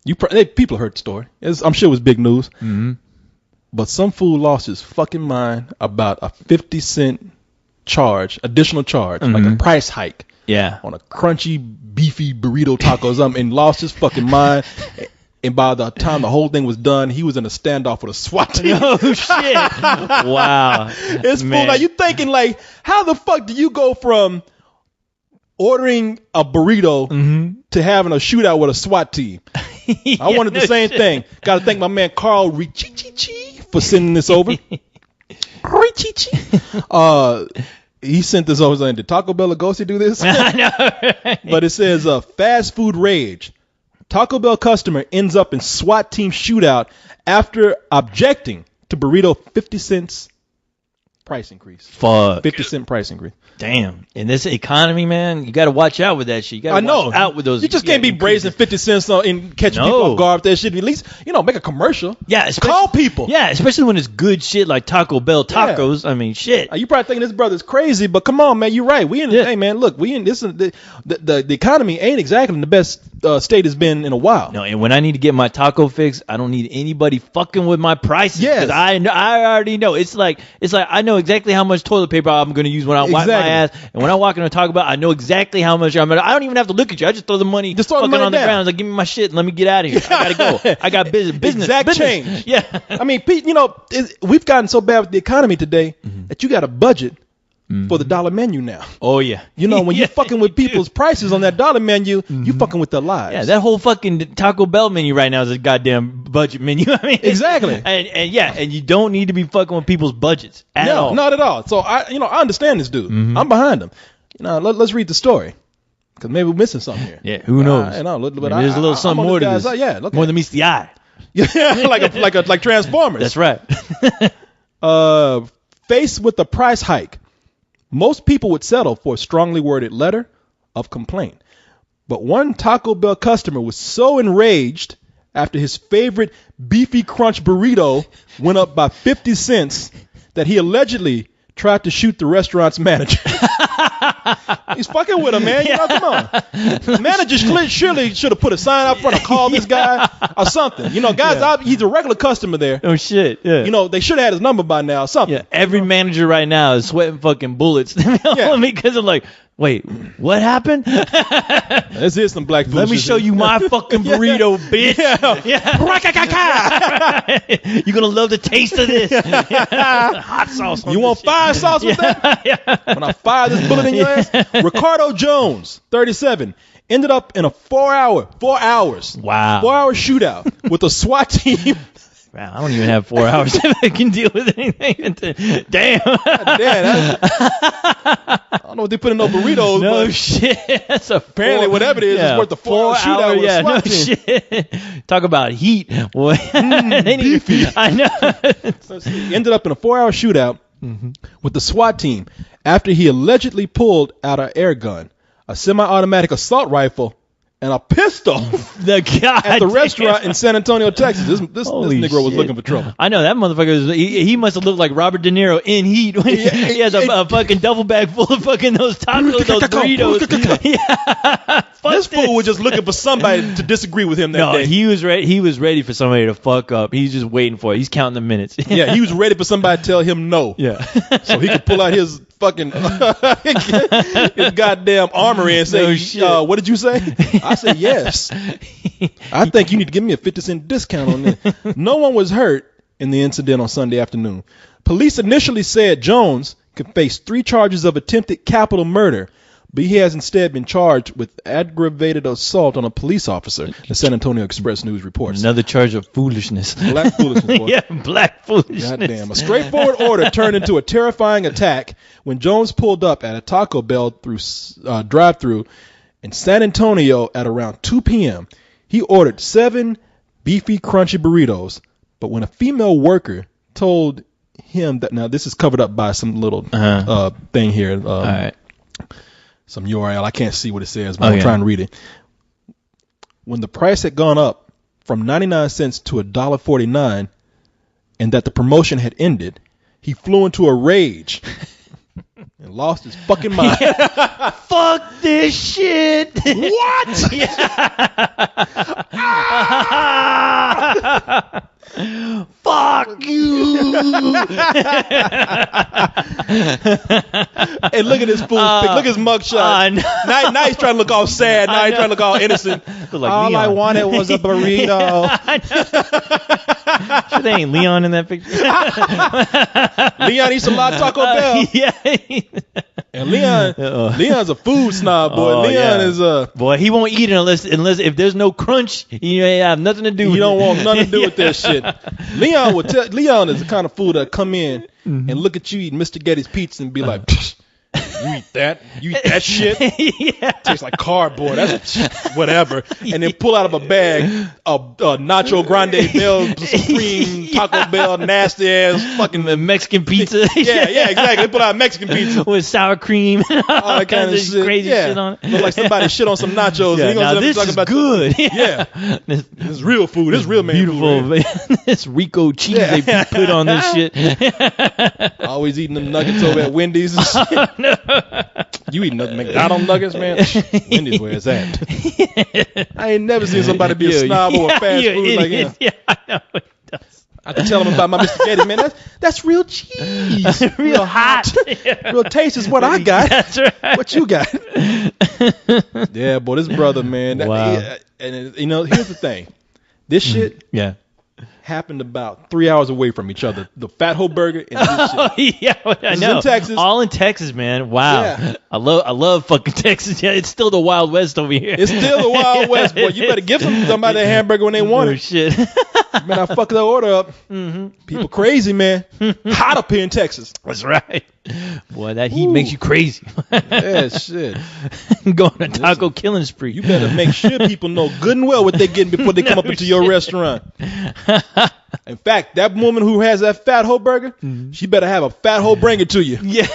People heard the story. I'm sure it was big news. Mm-hmm. But some fool lost his fucking mind about a 50-cent additional charge, like a price hike. Yeah. On a crunchy, beefy burrito taco or something, and lost his fucking mind. And by the time the whole thing was done, he was in a standoff with a SWAT team. Oh, shit. Wow. It's fool. Now you thinking like, how the fuck do you go from ordering a burrito to having a shootout with a SWAT team? I wanted the same thing. Got to thank my man Carl Richichi for sending this over. Richichi. He sent this over saying, did Taco Bell Lugosi do this? I know, right? But it says fast food rage. Taco Bell customer ends up in SWAT team shootout after objecting to burrito 50 cents price increase. Fuck. 50-cent price increase. Damn. In this economy, man, you got to watch out with that shit. You got to watch out with those. You just can't be brazen 50 cents and catching people off guard with that shit. At least, make a commercial. Yeah. Call people. Yeah, especially when it's good shit like Taco Bell tacos. Yeah. I mean, shit. You probably thinking this brother's crazy, but come on, man. You're right. Hey, man, look, the economy ain't exactly in the best state it's been in a while. No, and when I need to get my taco fix, I don't need anybody fucking with my prices. Yes. Because I already know. It's like I know exactly how much toilet paper I'm going to use when I wipe my ass. And when I walk into Taco Bell, I know exactly how much I don't even have to look at you. I just throw the money on the ground. Like, give me my shit and let me get out of here. I got to go. I got business. Exact change. Yeah. I mean, Pete, we've gotten so bad with the economy today that you got a budget for the dollar menu now. Oh, yeah. When you're fucking with people's prices on that dollar menu, you fucking with their lives. Yeah, that whole fucking Taco Bell menu right now is a goddamn budget menu. I mean, exactly. And you don't need to be fucking with people's budgets at all. No, not at all. So I understand this dude. I'm behind him. Let's read the story because maybe we're missing something here. Yeah, who knows? There's a little something more to this. More than meets the eye. Yeah, like Transformers. That's right. Faced with a price hike, most people would settle for a strongly worded letter of complaint. But one Taco Bell customer was so enraged after his favorite beefy crunch burrito went up by 50 cents that he allegedly tried to shoot the restaurant's manager. He's fucking with him, man. You know, come on. Manager surely should have put a sign up front to call this guy or something. You know, guys, he's a regular customer there. Oh, shit. Yeah. You know, they should have had his number by now or something. Yeah. Every manager right now is sweating fucking bullets because I'm like, wait, what happened? This is some black food. Let me show you my fucking burrito, bitch. Yeah. You're going to love the taste of this. Hot sauce. You want fire sauce with that? Yeah. When I fire this bullet in your ass? Ricardo Jones, 37, ended up in a 4 hours. Wow. 4 hour shootout with a SWAT team. Wow, I don't even have 4 hours if I can deal with anything. Damn. I don't know what they put in those burritos. No but shit. That's apparently whatever it is, it's worth the 4 hour shootout with a SWAT team. Shit. Talk about heat. Beefy. I know. He ended up in a 4 hour shootout with the SWAT team after he allegedly pulled out an air gun, a semi-automatic assault rifle, and a pistol at the restaurant in San Antonio, Texas. This Negro was looking for trouble. I know that motherfucker. He must have looked like Robert De Niro in Heat when he has a fucking duffel bag full of fucking those tacos, those burritos. Yeah. This fool was just looking for somebody to disagree with him that day. He was ready. He was ready for somebody to fuck up. He's just waiting for it. He's counting the minutes. Yeah, he was ready for somebody to tell him no. Yeah, so he could pull out his fucking his goddamn armory and say, "What did you say?" I said, "Yes." I think you need to give me a 50-cent discount on this. No one was hurt in the incident on Sunday afternoon. Police initially said Jones could face 3 charges of attempted capital murder, but he has instead been charged with aggravated assault on a police officer, the San Antonio Express News reports. Another charge of foolishness. Black foolishness, boy. Yeah, black foolishness. Goddamn. A straightforward order turned into a terrifying attack when Jones pulled up at a Taco Bell drive-thru in San Antonio at around 2 p.m. He ordered 7 beefy, crunchy burritos, but when a female worker told him that, now this is covered up by some little thing here. All right. Some URL. I can't see what it says, but I'm trying to read it. When the price had gone up from 99 cents to $1.49 and that the promotion had ended, he flew into a rage and lost his fucking mind. Yeah. Fuck this shit. What? Fuck you. Hey, look at this fool. Look at his mugshot. Now he's trying to look all sad. Now he's trying to look all innocent. Like all Leon. I wanted was a burrito. Sure, they ain't Leon in that picture. Leon eats a lot of Taco Bell. Yeah. And Leon's a food snob, boy. Leon is a boy. He won't eat it unless if there's no crunch, he have nothing to do. You don't want nothing to do with that shit. Leon is the kind of food that come in and look at you eating Mr. Getty's pizza and be like, you eat that? You eat that shit? Yeah. Tastes like cardboard. That's whatever. And then pull out of a bag a Nacho Grande Bell Supreme Taco Bell nasty ass fucking Mexican pizza. yeah, exactly. They pull out Mexican pizza with sour cream and all that kind of shit. Crazy shit on it. Look like somebody shit on some nachos. Yeah, now this is good. Yeah. This is real food. This is real man beautiful food. Right? This Rico cheese they put on this shit. Always eating them nuggets over at Wendy's and shit. No. You eating McDonald's nuggets, man? Wendy's, where is that? I ain't never seen somebody be a snob over fast food like that. Yeah, I know. I can tell them about my Mr. Getty, man. That's real cheese. real hot. Real taste is what I got. That's right. What you got? Yeah, boy, this brother, man. Wow. And here's the thing. This shit happened about 3 hours away from each other. The Fat Ho Burger and this shit. Yeah, I know. In Texas. All in Texas, man. Wow. Yeah. I love fucking Texas. Yeah, it's still the Wild West over here. It's still the Wild West, boy. You better give somebody a hamburger when they want it. Shit. Man, I fucked that order up. People crazy, man. Hot up here in Texas. That's right. Boy, that heat makes you crazy. Yeah, shit. Going on a taco killing spree. You better make sure people know good and well what they're getting before they come up into your restaurant. In fact, that woman who has that Fat Ho Burger, she better have a Fat Ho bring it to you. Yeah.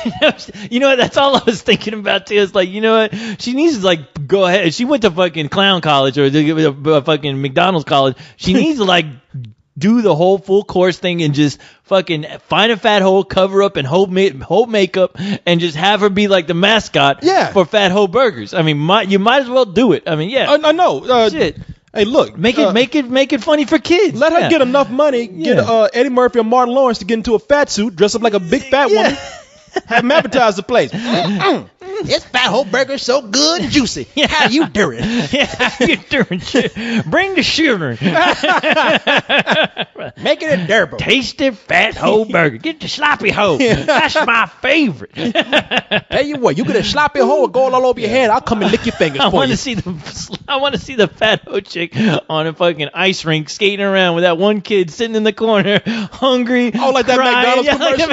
You know what? That's all I was thinking about, too. It's like, you know what? She needs to, like, go ahead. She went to fucking clown college or fucking McDonald's college. She needs to like do the whole full course thing and just fucking find a fat hoe, cover up, and hold makeup, and just have her be like the mascot for Fat Hoe Burgers. I mean, you might as well do it. I mean, yeah. I know. Shit. Hey, look. Make it funny for kids. Let her get enough money, get Eddie Murphy or Martin Lawrence to get into a fat suit, dress up like a big fat woman, have him advertise the place. This Fat Hoe Burger is so good and juicy. How you doing? How you doing? Bring the children. Make it a durable. Tasty Fat Hoe Burger. Get the sloppy hoe. That's my favorite. Tell you what, you get a sloppy hoe and go all over your head. I'll come and lick your fingers I for want you. I want to see the Fat Hoe chick on a fucking ice rink skating around with that one kid sitting in the corner, hungry. Oh, like that crying. McDonald's commercial?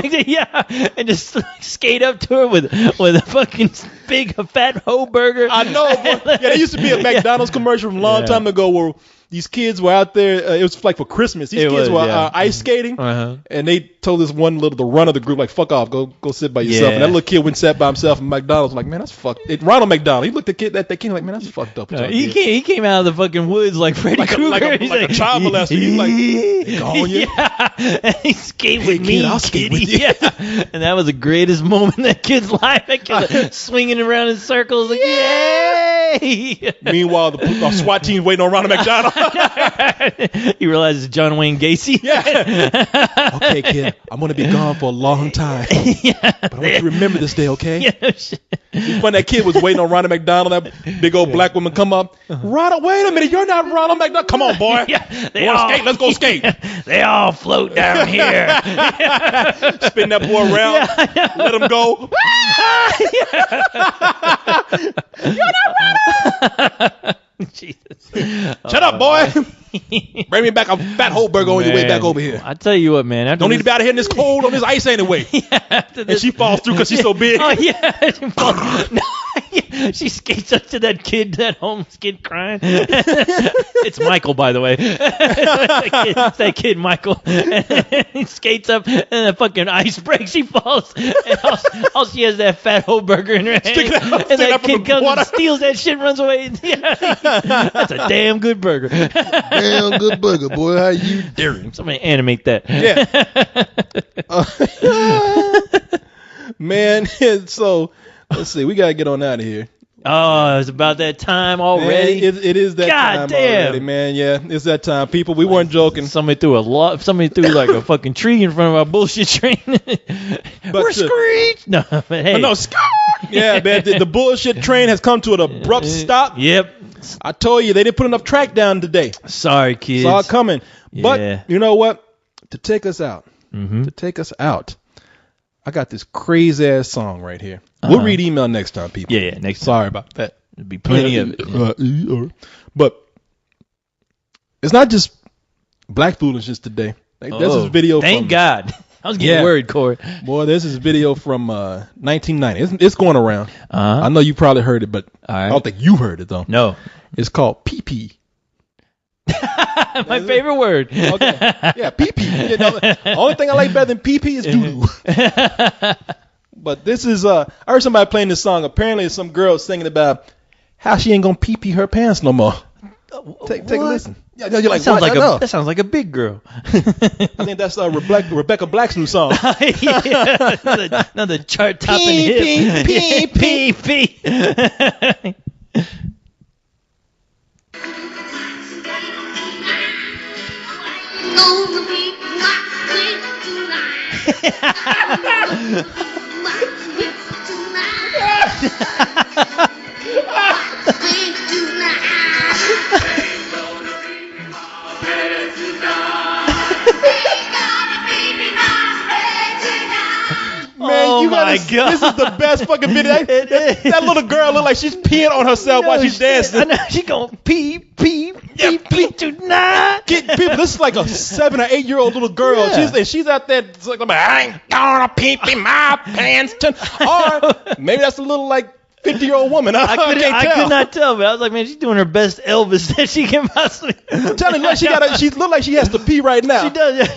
And just skate up to her with a fucking big Fat Hoe Burger. I know. But, there used to be a McDonald's commercial from a long time ago where these kids were out there. It was like for Christmas. These kids were ice skating, and they told this one the run of the group, like, "Fuck off, go sit by yourself." And that little kid went and sat by himself. And McDonald's was like, "Man, that's fucked." Ronald McDonald, he looked at that kid like, "Man, that's fucked up." He came out of the fucking woods like Freddy Krueger, like a child molester. He's like, "They calling you?" And he skate with me, kid, I'll skate with you. And that was the greatest moment in that kid's life. That kid like, swinging around in circles, like, yay! Meanwhile, the SWAT team waiting on Ronald McDonald. He realizes it's John Wayne Gacy. Okay, kid, I'm gonna be gone for a long time. But I want you to remember this day, okay? When that kid was waiting on Ronald McDonald, that big old black woman come up. Ronald, wait a minute, you're not Ronald McDonald. Come on, boy. They want to skate? Let's go skate. They all float down here. Spin that boy around. Let him go. You're not Ronald. Jesus. Shut up, boy. Bring me back a Fat Hoe Burger on your way back over here. I tell you what, man. Don't need to be out of here in this cold on this ice anyway. And she falls through because she's so big. Oh, yeah. She skates up to that kid, that homeless kid crying. It's Michael, by the way. It's that kid, Michael. And he skates up, and the fucking ice breaks. She falls. And all she has is that Fat Hoe Burger in her hand. And that kid comes and steals that shit and runs away. That's a damn good burger. Damn good burger, boy. How you doing? Somebody animate that. Yeah. Man, so let's see. We got to get on out of here. Oh, it's about that time already. Man, it is that time already, man. Yeah, it's that time. People, we weren't joking. Somebody threw like a fucking tree in front of our bullshit train. We're screeched. No, but hey. No, yeah, man. The bullshit train has come to an abrupt stop. Yep. I told you, they didn't put enough track down today. Sorry, kids. It's all coming. Yeah. But you know what? To take us out, I got this crazy ass song right here. We'll read email next time, people. Yeah, next time. Sorry about that. There'll be plenty of it. But it's not just black foolishness today. This is a video. Thank God. I was getting worried, Corey. Boy, this is a video from 1990. It's going around. I know you probably heard it, but I don't think you heard it though. No. It's called pee-pee. My favorite word. Okay. Yeah, pee-pee. You know, the only thing I like better than pee-pee is doo-doo. But this is I heard somebody playing this song. Apparently it's some girl singing about how she ain't gonna pee-pee her pants no more. Take a listen. Yeah, you're like, that sounds like a big girl. I think that's Rebecca Black's new song. Another chart topping hit. Pee. Man, God. This is the best fucking video. That little girl look like she's peeing on herself while she's dancing. I know, she going pee tonight. People, this is like a 7 or 8 year old little girl. Yeah. She's out there like, I ain't gonna pee my pants tonight. Or maybe that's a little like 50-year-old woman. I could not tell, but I was like, man, she's doing her best Elvis that she can possibly. I'm telling you, she look like she has to pee right now. She does.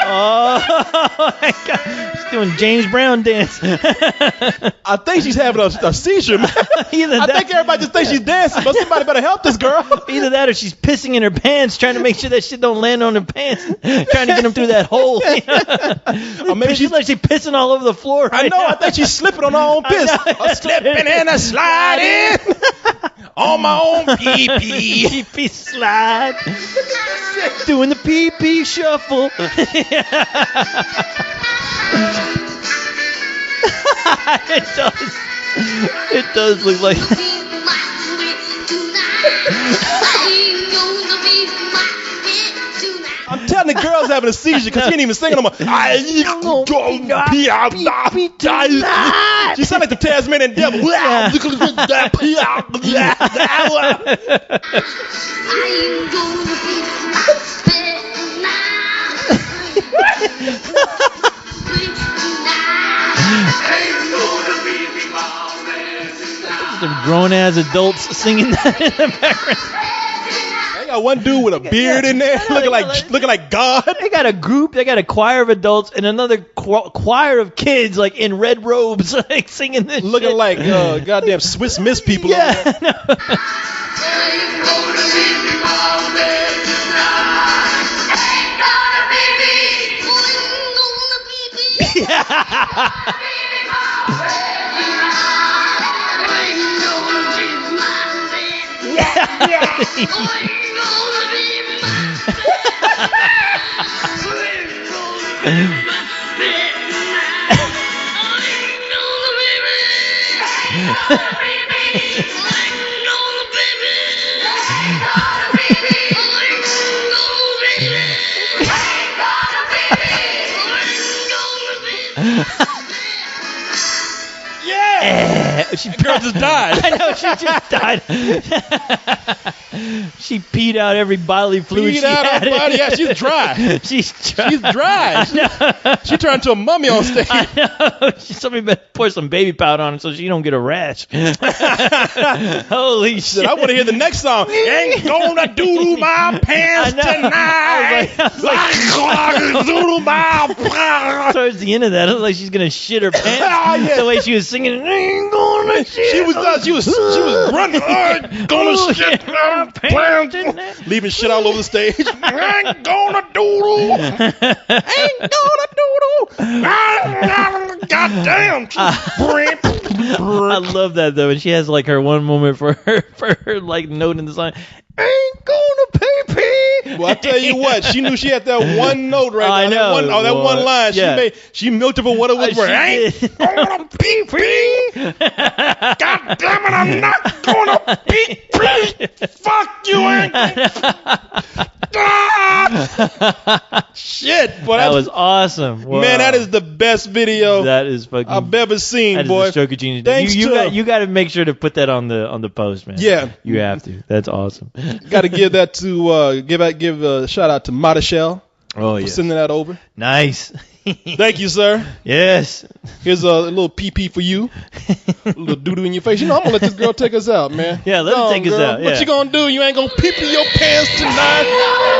Oh my God. She's doing James Brown dance. I think she's having a seizure, man. I think everybody just thinks she's dancing, but somebody better help this girl. Either that or she's pissing in her pants, trying to make sure that shit don't land on her pants, trying to get them through that hole. Or maybe she's like she's pissing all over the floor. Right I know. now. I think she's slipping on her own piss. A slipping and a sliding on my own pee-pee. Pee-pee slide. Doing the pee-pee shuffle. It does look like. I'm telling the girl's having a seizure because she ain't even singing no more. She sound like the Tasmanian devil. Some grown ass adults singing that in the background. They got one dude with a beard in there, looking like God. They got a group. They got a choir of adults and another choir of kids, like in red robes, like singing this. Looking shit. like goddamn Swiss Miss people. Yeah. She girl just died. I know, she just died. She peed out every bodily fluid Peed she out had. her body. Yeah, she's dry. She's dry. She's dry. She turned into a mummy on stage. I know. Somebody better pour some baby powder on it so she don't get a rash. Holy shit. I want to hear the next song. Ain't gonna doodle my pants tonight. I was like, doodle my pants. towards the end of that, it looked like she's gonna shit her pants. Yeah. The way she was singing, ain't gonna shit. She was running. Ain't gonna shit my pants. Leaving shit all over the stage. Ain't gonna doodle. Ain't gonna doodle. Goddamn. I love that though, and she has like her one moment for her like note in the song. Ain't gonna pee. Well, I tell you what, she knew she had that one note right I there. know. That one line. Yeah. She milked it for what it was worth. She Ain't did. gonna pee. God damn it, I'm not gonna pee. Fuck you, ain't. Shit, boy, That was awesome. Wow. man, that is the best video That is fucking. I've ever seen, That is boy. a stroke of genius. Thanks You got to make sure to put that on the post, man. Yeah. you have to. That's awesome. Got to give that to give a shout out to Madashell Oh for yeah, sending that over. nice. Thank you, sir. Yes. Here's a little PP for you. A little doo-doo in your face. You know, I'm going to let this girl take us out, man. Yeah, let her Go on, take us girl. out, yeah. What you going to do? You ain't going to pee-pee your pants tonight.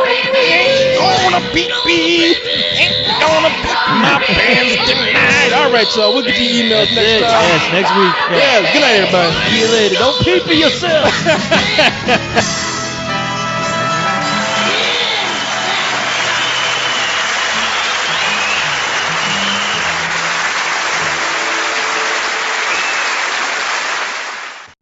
Ain't going to pee-pee. Ain't going to pee my pants tonight. All right, y'all. We'll get your emails next time. Yes, next week. Yeah, good night, everybody. See you later. Don't pee for yourself.